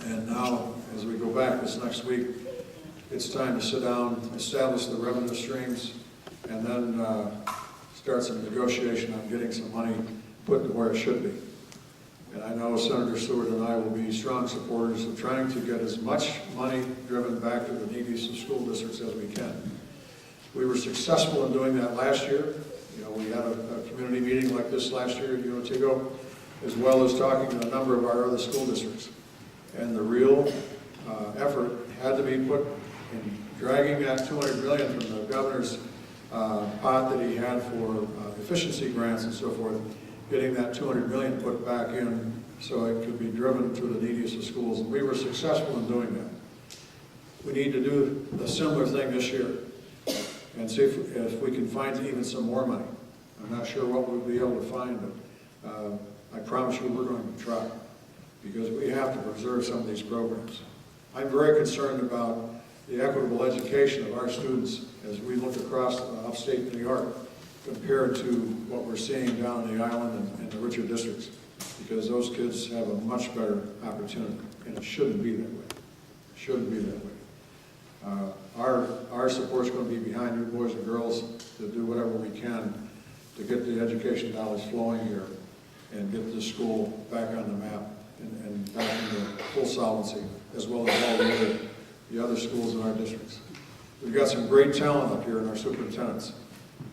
N: And now, as we go back this next week, it's time to sit down, establish the revenue streams, and then start some negotiation on getting some money put to where it should be. And I know Senator Seward and I will be strong supporters of trying to get as much money driven back to the neediest of school districts as we can. We were successful in doing that last year. You know, we had a community meeting like this last year at Unatego, as well as talking to a number of our other school districts. And the real effort had to be put in dragging that $200 million from the governor's pot that he had for efficiency grants and so forth, getting that $200 million put back in so it could be driven to the neediest of schools. And we were successful in doing that. We need to do a similar thing this year and see if we can find even some more money. I'm not sure what we'll be able to find, but I promise you we're going to try, because we have to preserve some of these programs. I'm very concerned about the equitable education of our students as we look across upstate New York compared to what we're seeing down the island and the richer districts, because those kids have a much better opportunity, and it shouldn't be that way. It shouldn't be that way. Our support's going to be behind you boys and girls to do whatever we can to get the education dollars flowing here and get this school back on the map and back into full solvency, as well as all the other schools in our districts. We've got some great talent up here in our superintendents.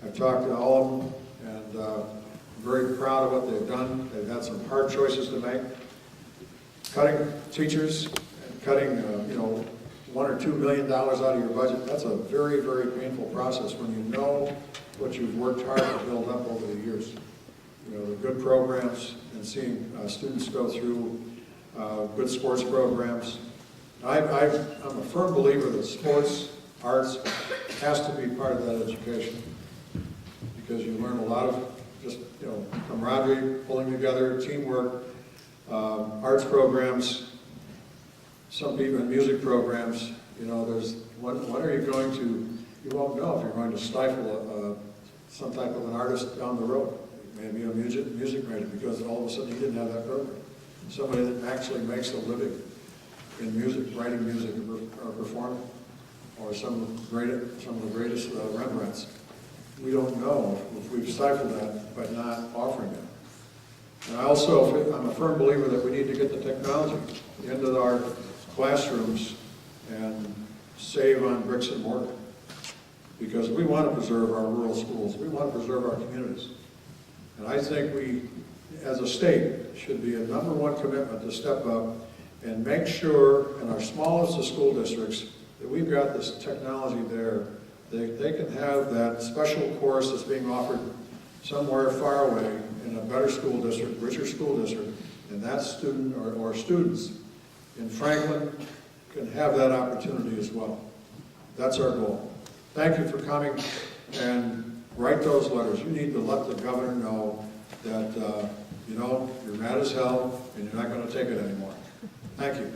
N: I've talked to all of them, and I'm very proud of what they've done. They've had some hard choices to make. Cutting teachers and cutting, you know, $1 or $2 million out of your budget, that's a very, very painful process when you know what you've worked hard to build up over the years. You know, the good programs and seeing students go through good sports programs. I'm a firm believer that sports, arts, has to be part of that education, because you learn a lot of just, you know, camaraderie, pulling together, teamwork, arts programs, some people in music programs. You know, there's, when are you going to, you won't know if you're going to stifle some type of an artist down the road, maybe a music major, because all of a sudden you didn't have that program. Somebody that actually makes a living in music, writing music or performing, or some of the greatest Rembrandts. We don't know if we've stifled that by not offering it. And I'm a firm believer that we need to get the technology into our classrooms and save on bricks and mortar. Because we want to preserve our rural schools. We want to preserve our communities. And I think we, as a state, should be a #1 commitment to step up and make sure in our smallest of school districts that we've got this technology there. They can have that special course that's being offered somewhere far away in a better school district, richer school district, and that student or students in Franklin can have that opportunity as well. That's our goal. Thank you for coming, and write those letters. You need to let the governor know that, you're mad as hell and you're not going to take it anymore. Thank you.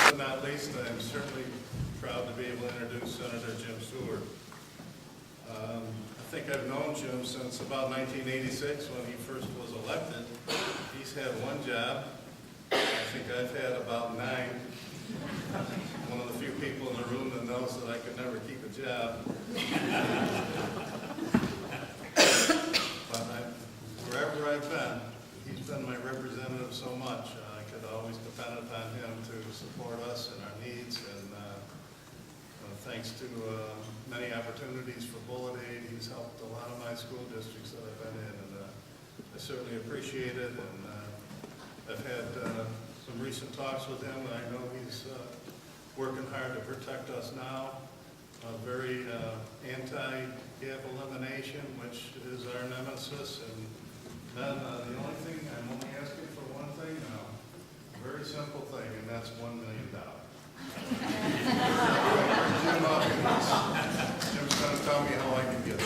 E: But not least, I'm certainly proud to be able to introduce Senator Jim Seward. I think I've known Jim since about 1986 when he first was elected. He's had one job. I think I've had about 9. One of the few people in the room that knows that I could never keep a job. But wherever I've been, he's been my representative so much. I could always depend upon him to support us and our needs. And thanks to many opportunities for bullet aid, he's helped a lot of my school districts that I've been in. And I certainly appreciate it. And I've had some recent talks with him, and I know he's working hard to protect us now. Very anti-gap elimination, which is our nemesis. And then the only thing, I'm only asking for one thing now, a very simple thing, and that's $1 million. Jim's going to tell me how I can get it.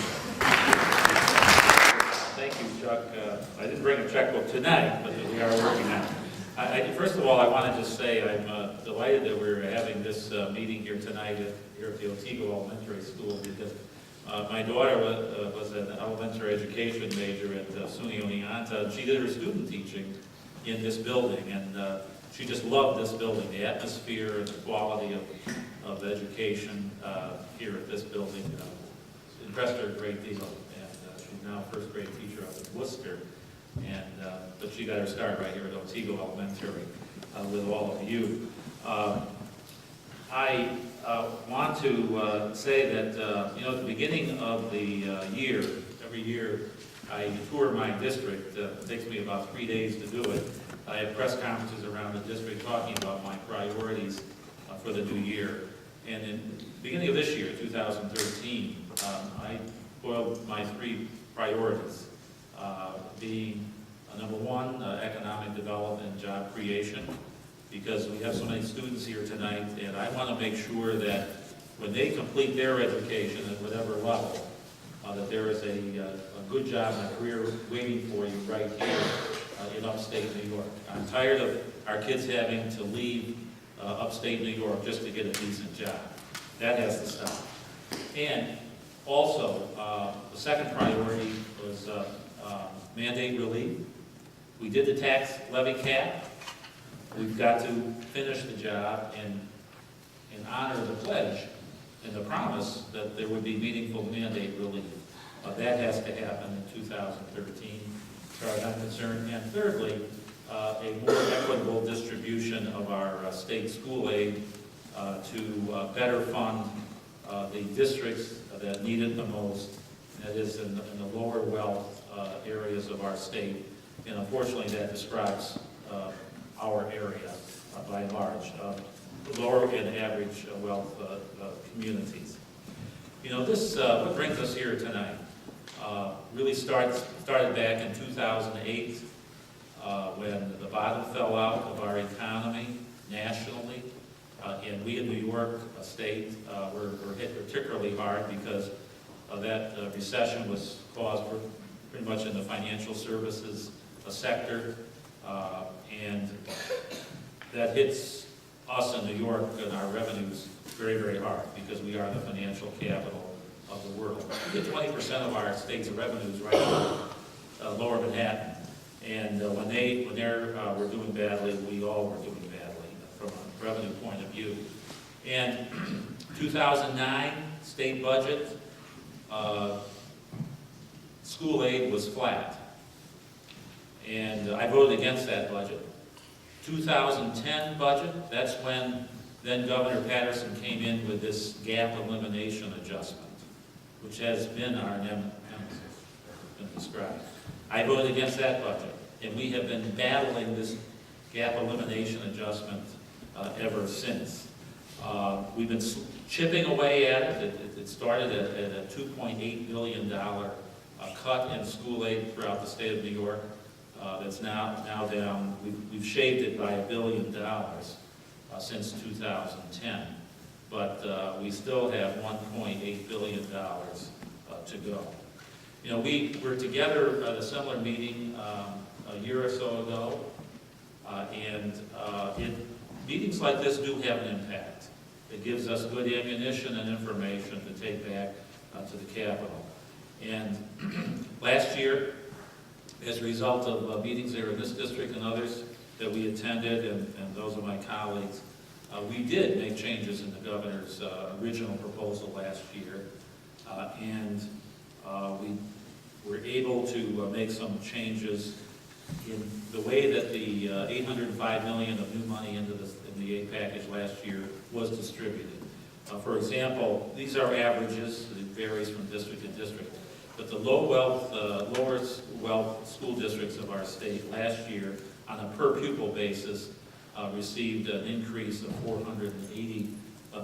O: Thank you, Chuck. I didn't bring a checkbook tonight, but we are working on it. First of all, I want to just say I'm delighted that we're having this meeting here tonight here at the Unatego Elementary School, because my daughter was an elementary education major at SUNY Oneonta, and she did her student teaching in this building, and she just loved this building, the atmosphere and the quality of education here at this building. Impressed her a great deal, and she's now a first grade teacher up in Worcester. But she got her start right here at Unatego Elementary with all of you. I want to say that, at the beginning of the year, every year, I tour my district. It takes me about 3 days to do it. I have press conferences around the district talking about my priorities for the new year. And in the beginning of this year, 2013, I boiled my 3 priorities. Being number 1, economic development and job creation, because we have so many students here tonight, and I want to make sure that when they complete their education at whatever level, that there is a good job and a career waiting for you right here in upstate New York. I'm tired of our kids having to leave upstate New York just to get a decent job. That has to stop. And also, the second priority was mandate relief. We did the tax levy cap. We've got to finish the job and honor the pledge and the promise that there would be meaningful mandate relief. That has to happen in 2013, as far as I'm concerned. And thirdly, a more equitable distribution of our state school aid to better fund the districts that need it the most, that is in the lower wealth areas of our state. And unfortunately, that describes our area by and large, lower and average wealth communities. This, what brings us here tonight, really started back in 2008 when the bottom fell out of our economy nationally. And we in New York State were hit particularly hard because that recession was caused pretty much in the financial services sector. And that hits us in New York and our revenues very, very hard because we are the financial capital of the world. We get 20% of our state's revenues right now, lower Manhattan. And when they were doing badly, we all were doing badly. revenue point of view. And 2009 state budget, school aid was flat. And I voted against that budget. 2010 budget, that's when then Governor Patterson came in with this gap elimination adjustment, which has been our nemesis, been described. I voted against that budget, and we have been battling this gap elimination adjustment ever since. We've been chipping away at it. It started at a $2.8 billion cut in school aid throughout the state of New York. That's now down. We've shaved it by $1 billion since 2010, but we still have $1.8 billion to go. You know, we were together at a similar meeting a year or so ago, and meetings like this do have an impact. It gives us good ammunition and information to take back to the Capitol. And last year, as a result of meetings there in this district and others that we attended, and those of my colleagues, we did make changes in the governor's original proposal last year, and we were able to make some changes in the way that the $805 million of new money in the aid package last year was distributed. For example, these are averages. It varies from district to district. But the lower wealth school districts of our state last year, on a per pupil basis, received an increase of $480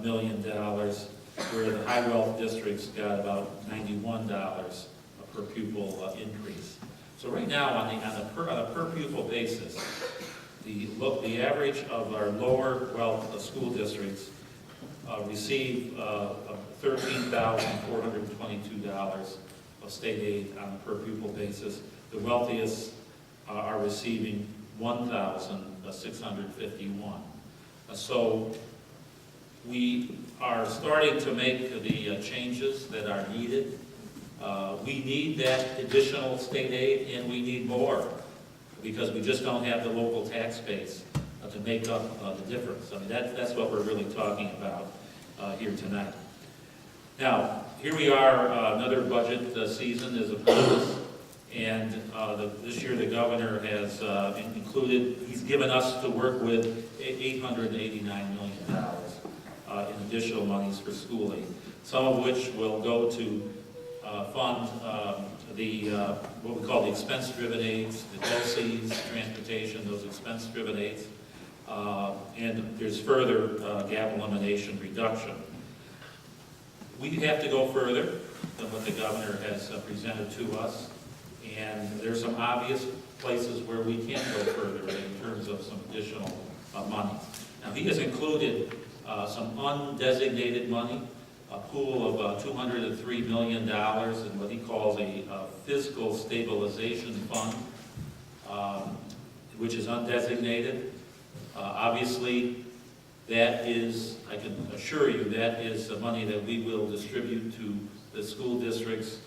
O: million, where the high wealth districts got about $91 per pupil increase. So right now, on a per pupil basis, the average of our lower wealth school districts receive $13,422 of state aid on a per pupil basis. The wealthiest are receiving $1,651. So we are starting to make the changes that are needed. We need that additional state aid, and we need more, because we just don't have the local tax base to make up the difference. I mean, that's what we're really talking about here tonight. Now, here we are, another budget season is upon us, and this year the governor has he's given us to work with $889 million in additional monies for school aid, some of which will go to fund what we call the expense-driven aids, the BOCES, transportation, those expense-driven aids, and there's further gap elimination reduction. We have to go further than what the governor has presented to us, and there's some obvious places where we can go further in terms of some additional money. Now, he has included some undesignated money, a pool of $203 million in what he calls a fiscal stabilization fund, which is undesignated. Obviously, that is, I can assure you, that is the money that we will distribute to the school districts,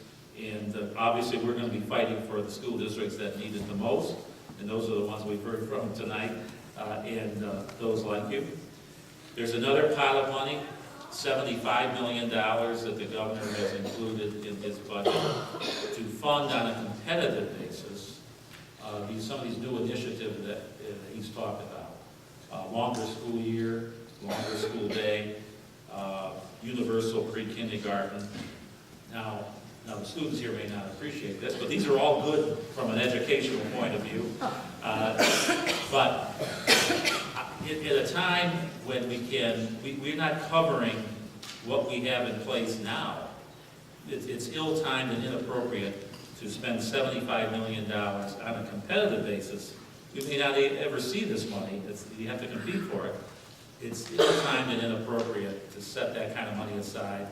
O: and obviously we're going to be fighting for the school districts that need it the most, and those are the ones we've heard from tonight, and those like you. There's another pot of money, $75 million that the governor has included in his budget to fund on a competitive basis some of these new initiatives that he's talked about. Longer school year, longer school day, universal pre-kindergarten. Now the students here may not appreciate this, but these are all good from an educational point of view. But at a time when we're not covering what we have in place now, it's ill-timed and inappropriate to spend $75 million on a competitive basis. You may not ever see this money. You have to compete for it. It's ill-timed and inappropriate to set that kind of money aside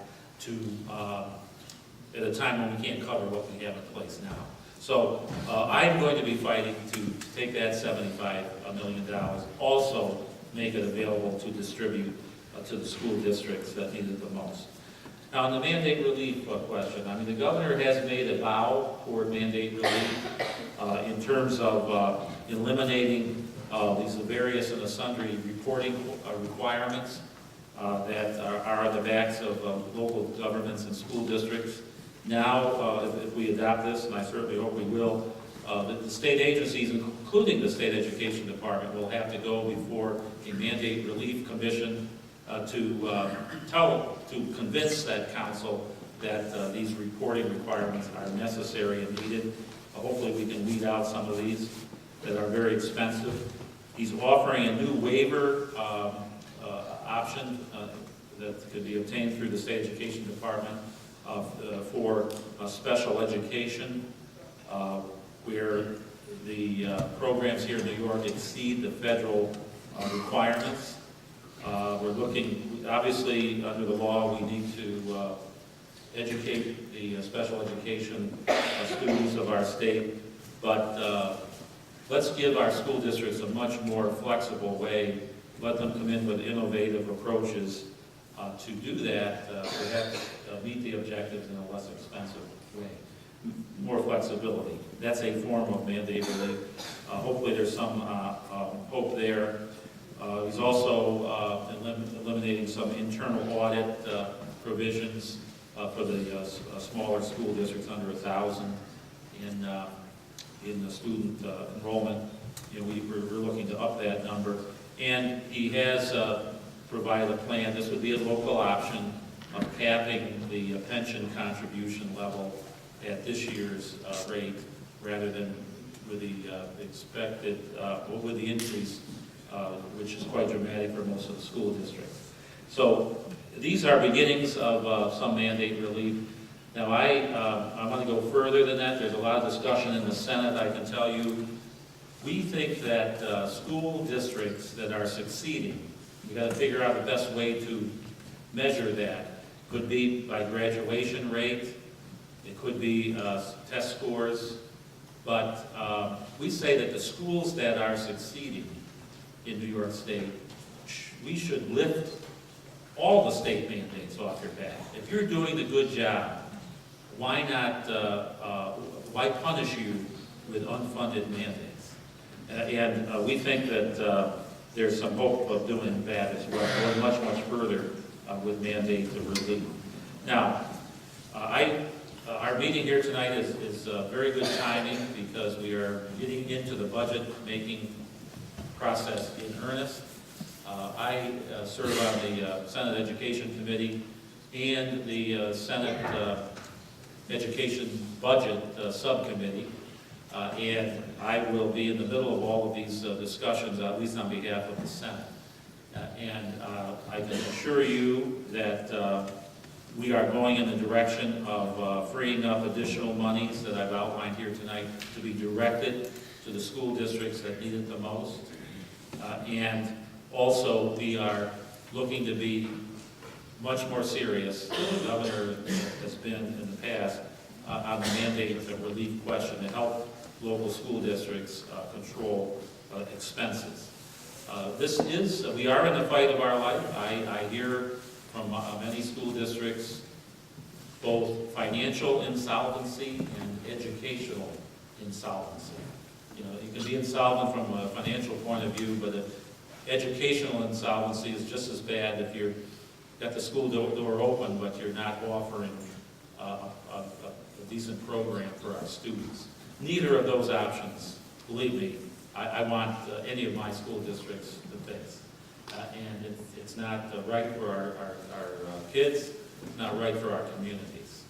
O: at a time when we can't cover what we have in place now. So I'm going to be fighting to take that $75 million, also make it available to distribute to the school districts that need it the most. Now, on the mandate relief question, I mean, the governor has made a vow toward mandate relief in terms of eliminating these various and sundry reporting requirements that are on the backs of local governments and school districts. Now, if we adopt this, and I certainly hope we will, the state agencies, including the State Education Department, will have to go before a mandate relief commission to convince that council that these reporting requirements are necessary and needed. Hopefully we can weed out some of these that are very expensive. He's offering a new waiver option that could be obtained through the State Education Department for special education, where the programs here in New York exceed the federal requirements. We're looking, obviously, under the law, we need to educate the special education students of our state, but let's give our school districts a much more flexible way, let them come in with innovative approaches to do that, perhaps meet the objectives in a less expensive way. More flexibility. That's a form of mandate relief. Hopefully there's some hope there. He's also eliminating some internal audit provisions for the smaller school districts under 1,000 in the student enrollment. You know, we're looking to up that number. And he has provided a plan. This would be a local option of capping the pension contribution level at this year's rate rather than with the expected, with the increase, which is quite dramatic for most of the school districts. So these are beginnings of some mandate relief. Now I want to go further than that. There's a lot of discussion in the Senate. I can tell you, we think that school districts that are succeeding, we've got to figure out the best way to measure that. Could be by graduation rate, it could be test scores, but we say that the schools that are succeeding in New York State, we should lift all the state mandates off your back. If you're doing the good job, why not, why punish you with unfunded mandates? And we think that there's some hope of doing that as well, going much, much further with mandate relief. Now, our meeting here tonight is very good timing because we are getting into the budget-making process in earnest. I serve on the Senate Education Committee and the Senate Education Budget Subcommittee, and I will be in the middle of all of these discussions, at least on behalf of the Senate. And I can assure you that we are going in the direction of freeing up additional monies that I've outlined here tonight to be directed to the school districts that need it the most. And also, we are looking to be much more serious than the governor has been in the past on the mandate relief question to help local school districts control expenses. We are in the fight of our life. I hear from many school districts both financial insolvency and educational insolvency. You know, you can be insolvent from a financial point of view, but educational insolvency is just as bad if you've got the school door open, but you're not offering a decent program for our students. Neither of those options, believe me, I want any of my school districts to face. And it's not right for our kids, it's not right for our communities.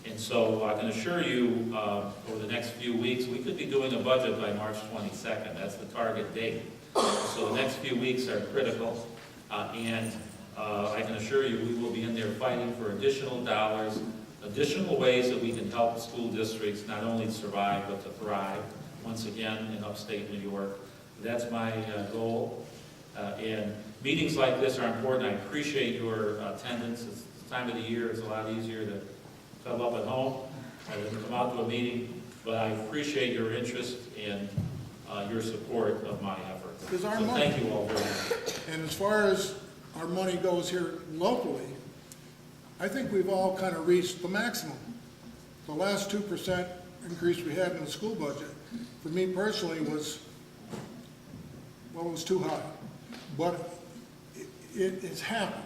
O: And so I can assure you, over the next few weeks, we could be doing a budget by March 22nd. That's the target date. So the next few weeks are critical. And I can assure you we will be in there fighting for additional dollars, additional ways that we can help school districts not only survive but to thrive, once again, in upstate New York. That's my goal. And meetings like this are important. I appreciate your attendance. It's the time of the year. It's a lot easier to cuddle up at home than come out to a meeting. But I appreciate your interest and your support of my efforts.
P: Because our
O: so
P: money,
O: thank you all very much.
P: And as far as our money goes here locally, I think we've all kind of reached the maximum. The last 2% increase we had in the school budget, for me personally, was well, it was too high. But it's happened.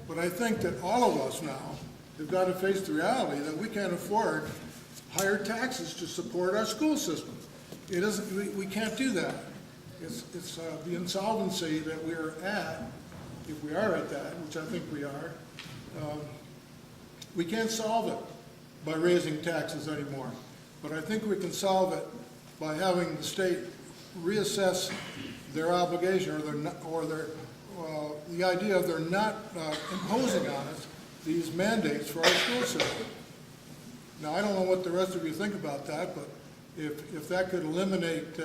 P: But I think that all of us now have got to face the reality that we can't afford higher taxes to support our school system. It isn't, we can't do that. It's the insolvency that we're at, if we are at that, which I think we are, we can't solve it by raising taxes anymore. But I think we can solve it by having the state reassess their obligation the idea of they're not imposing on us these mandates for our school system. Now, I don't know what the rest of you think about that, but if that could eliminate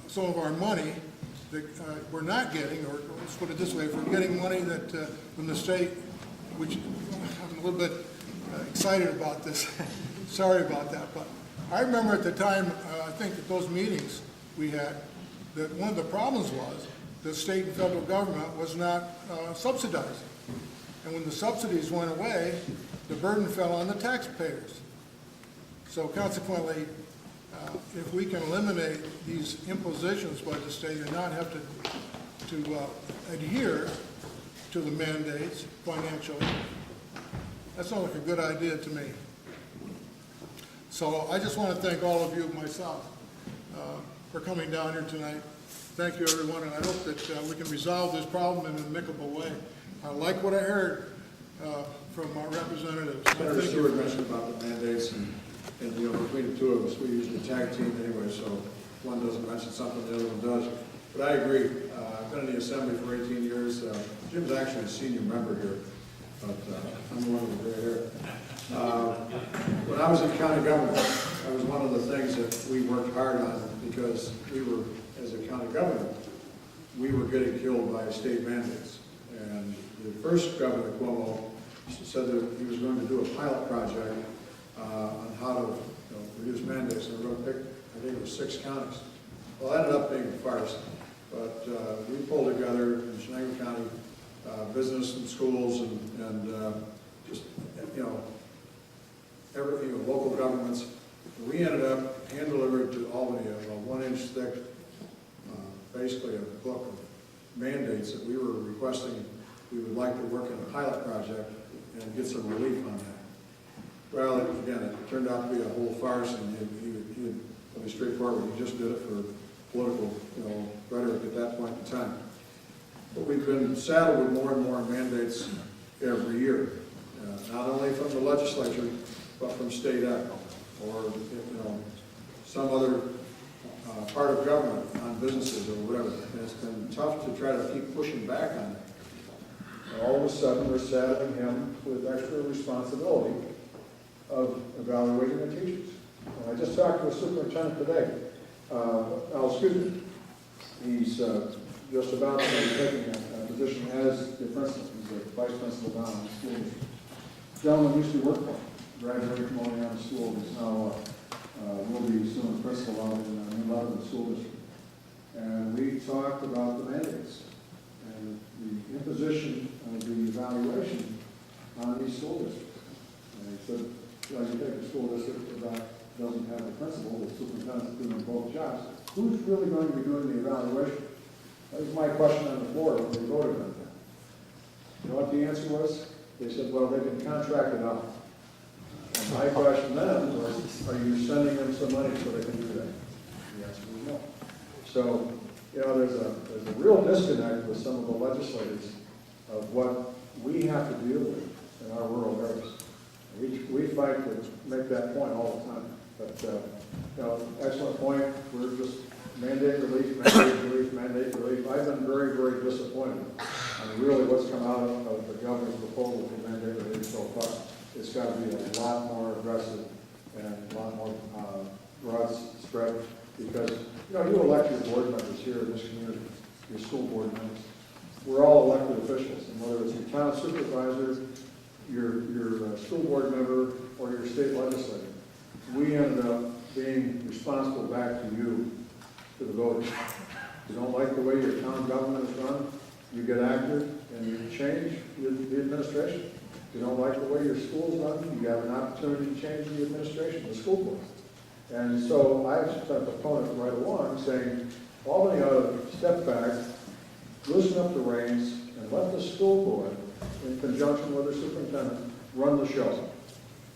P: some of our money that we're not getting, or let's put it this way, if we're getting money that from the state, which I'm a little bit excited about this, sorry about that, but I remember at the time, I think at those meetings we had, that one of the problems was the state and federal government was not subsidizing. And when the subsidies went away, the burden fell on the taxpayers. So consequently, if we can eliminate these impositions by the state and not have to adhere to the mandates financially, that sounds like a good idea to me. So I just want to thank all of you, myself, for coming down here tonight. Thank you, everyone, and I hope that we can resolve this problem in an amicable way. I like what I heard from our representatives.
N: Senator Stewart mentioned about the mandates, and you know, between the two of us, we usually tag team anyway, so one doesn't mention something, the other one does. But I agree. I've been in the Assembly for 18 years. Jim's actually a senior member here, but I'm the one with the gray hair. When I was in county government, that was one of the things that we worked hard on, because we were, as a county government, we were getting killed by state mandates. And the first Governor Cuomo said that he was going to do a pilot project on how to reduce mandates, and we're going to pick, I think it was 6 counties. Well, it ended up being a farce, but we pulled together in Chenango County business and schools and just, local governments. We ended up hand-delivered to Albany a 1-inch thick, basically a book of mandates that we were requesting. We would like to work in a pilot project and get some relief on that. Well, again, it turned out to be a whole farce, and he would be straightforward. He just did it for political, rhetoric at that point in time. But we've been saddled with more and more mandates every year, not only from the legislature, but from state ed, or some other part of government on businesses or whatever. And it's been tough to try to keep pushing back on it. And all of a sudden, we're saddling him with extra responsibility of evaluating the teachers. And I just talked to a superintendent today. Excuse me. He's just about to be taking a position as the principal. He's a vice principal down in the school district. Gentleman used to work for him, graduated from Oleana School. He's now will be soon a principal out in New Lebanon School District. And we talked about the mandates and the imposition of the evaluation on these school districts. And he said, as you take a school district that doesn't have a principal, the superintendent's doing both jobs, who's really going to be doing the evaluation? That was my question on the floor when they voted on that. You know what the answer was? They said, well, they've been contracted out. And my question then was, are you sending them some money so they can do that? The answer was no. So, there's a real disconnect with some of the legislators of what we have to deal with in our rural areas. We fight to make that point all the time. But, excellent point. We're just mandate relief, mandate relief, mandate relief. I've been very, very disappointed on really what's come out of the governor's proposal for mandate relief so far. It's got to be a lot more aggressive and a lot more broad spread, because, you elect your board members here in this community, your school board members. We're all elected officials, and whether it's your town supervisor, your school board member, or your state legislator, we ended up being responsible back to you, to the voters. If you don't like the way your town government is run, you get active and you change the administration. If you don't like the way your school's run, you have an opportunity to change the administration, the school board. And so I've been a proponent right along saying, Albany ought to step back, loosen up the reins, and let the school board, in conjunction with the superintendent, run the show.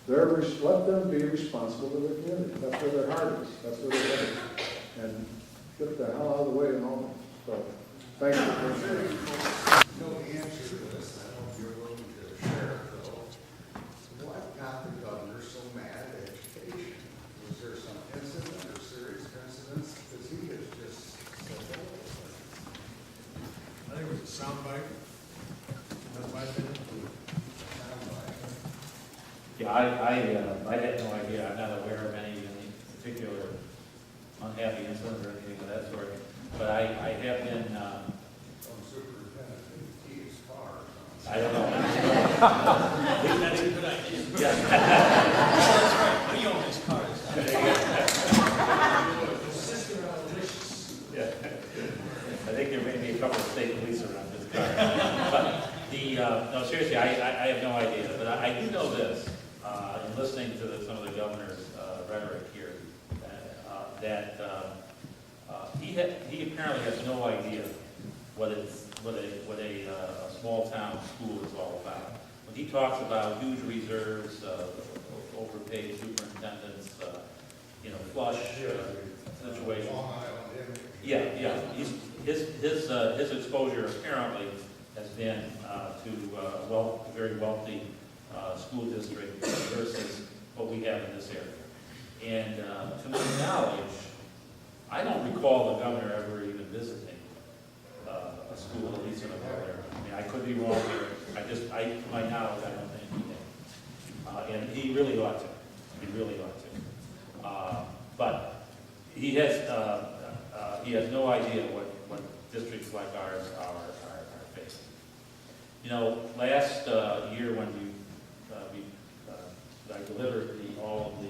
N: Let them be responsible to their community. That's where their heart is. That's where they're headed. And get the hell out of the way in Albany. So, thank you.
Q: No answer to this. I don't know if you're willing to share it, though. What got the governor so mad at education? Was there some incident or serious incidents? Because he has just said all those things.
P: I think it was a soundbite. That's my opinion.
Q: Soundbite.
O: Yeah, I had no idea. I'm not aware of any particular unhappy incident or anything of that sort. But I have been,
Q: Some superintendent didn't key his car or something.
O: I don't know.
I: That's a good idea.
O: Yeah.
I: We own his cars.
O: Yeah. I think there may be a couple of state police around this car. But no, seriously, I have no idea. But I do know this, in listening to some of the governor's rhetoric here, that he apparently has no idea what a small town school is all about. When he talks about huge reserves, overpaid superintendents, flush situation.
Q: Long Island,
O: Yeah. His exposure apparently has been to a very wealthy school district versus what we have in this area. And to my knowledge, I don't recall the governor ever even visiting a school, at least in a area. I mean, I could be wrong here. To my knowledge, I don't think he did. And he really ought to. He really ought to. But he has no idea what districts like ours are facing. Last year when I delivered all of the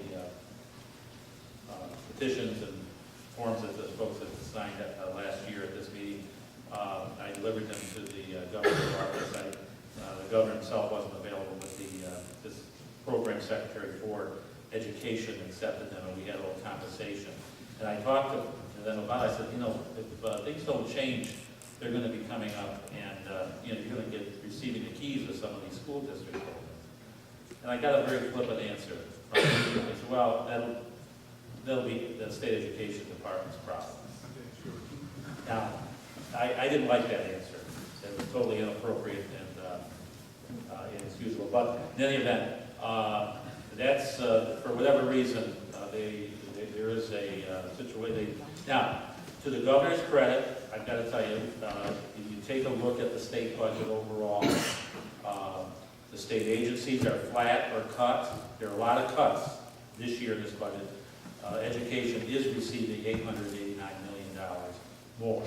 O: petitions and forms that the folks had signed last year at this meeting, I delivered them to the governor's office. The governor himself wasn't available, but this program secretary for education accepted them, and we had a little conversation. And I talked to them about it. I said, if things don't change, they're going to be coming up, and you're going to get receiving the keys of some of these school districts. And I got a very flippant answer from them. They said, well, that'll be the state education department's problem. Now, I didn't like that answer. It was totally inappropriate and inexcusable. But in any event, that's, for whatever reason, there is a situation. Now, to the governor's credit, I've got to tell you, if you take a look at the state budget overall, the state agencies are flat or cut. There are a lot of cuts this year in this budget. Education is receiving $889 million more.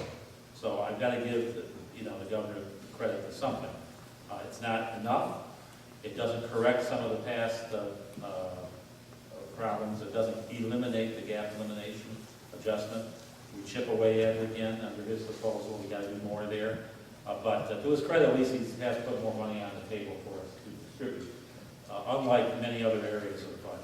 O: So I've got to give the governor credit for something. It's not enough. It doesn't correct some of the past problems. It doesn't eliminate the gap elimination adjustment. We chip away at it again under his proposal. We got to do more there. But to his credit, at least he has put more money on the table for us to distribute, unlike many other areas of the budget.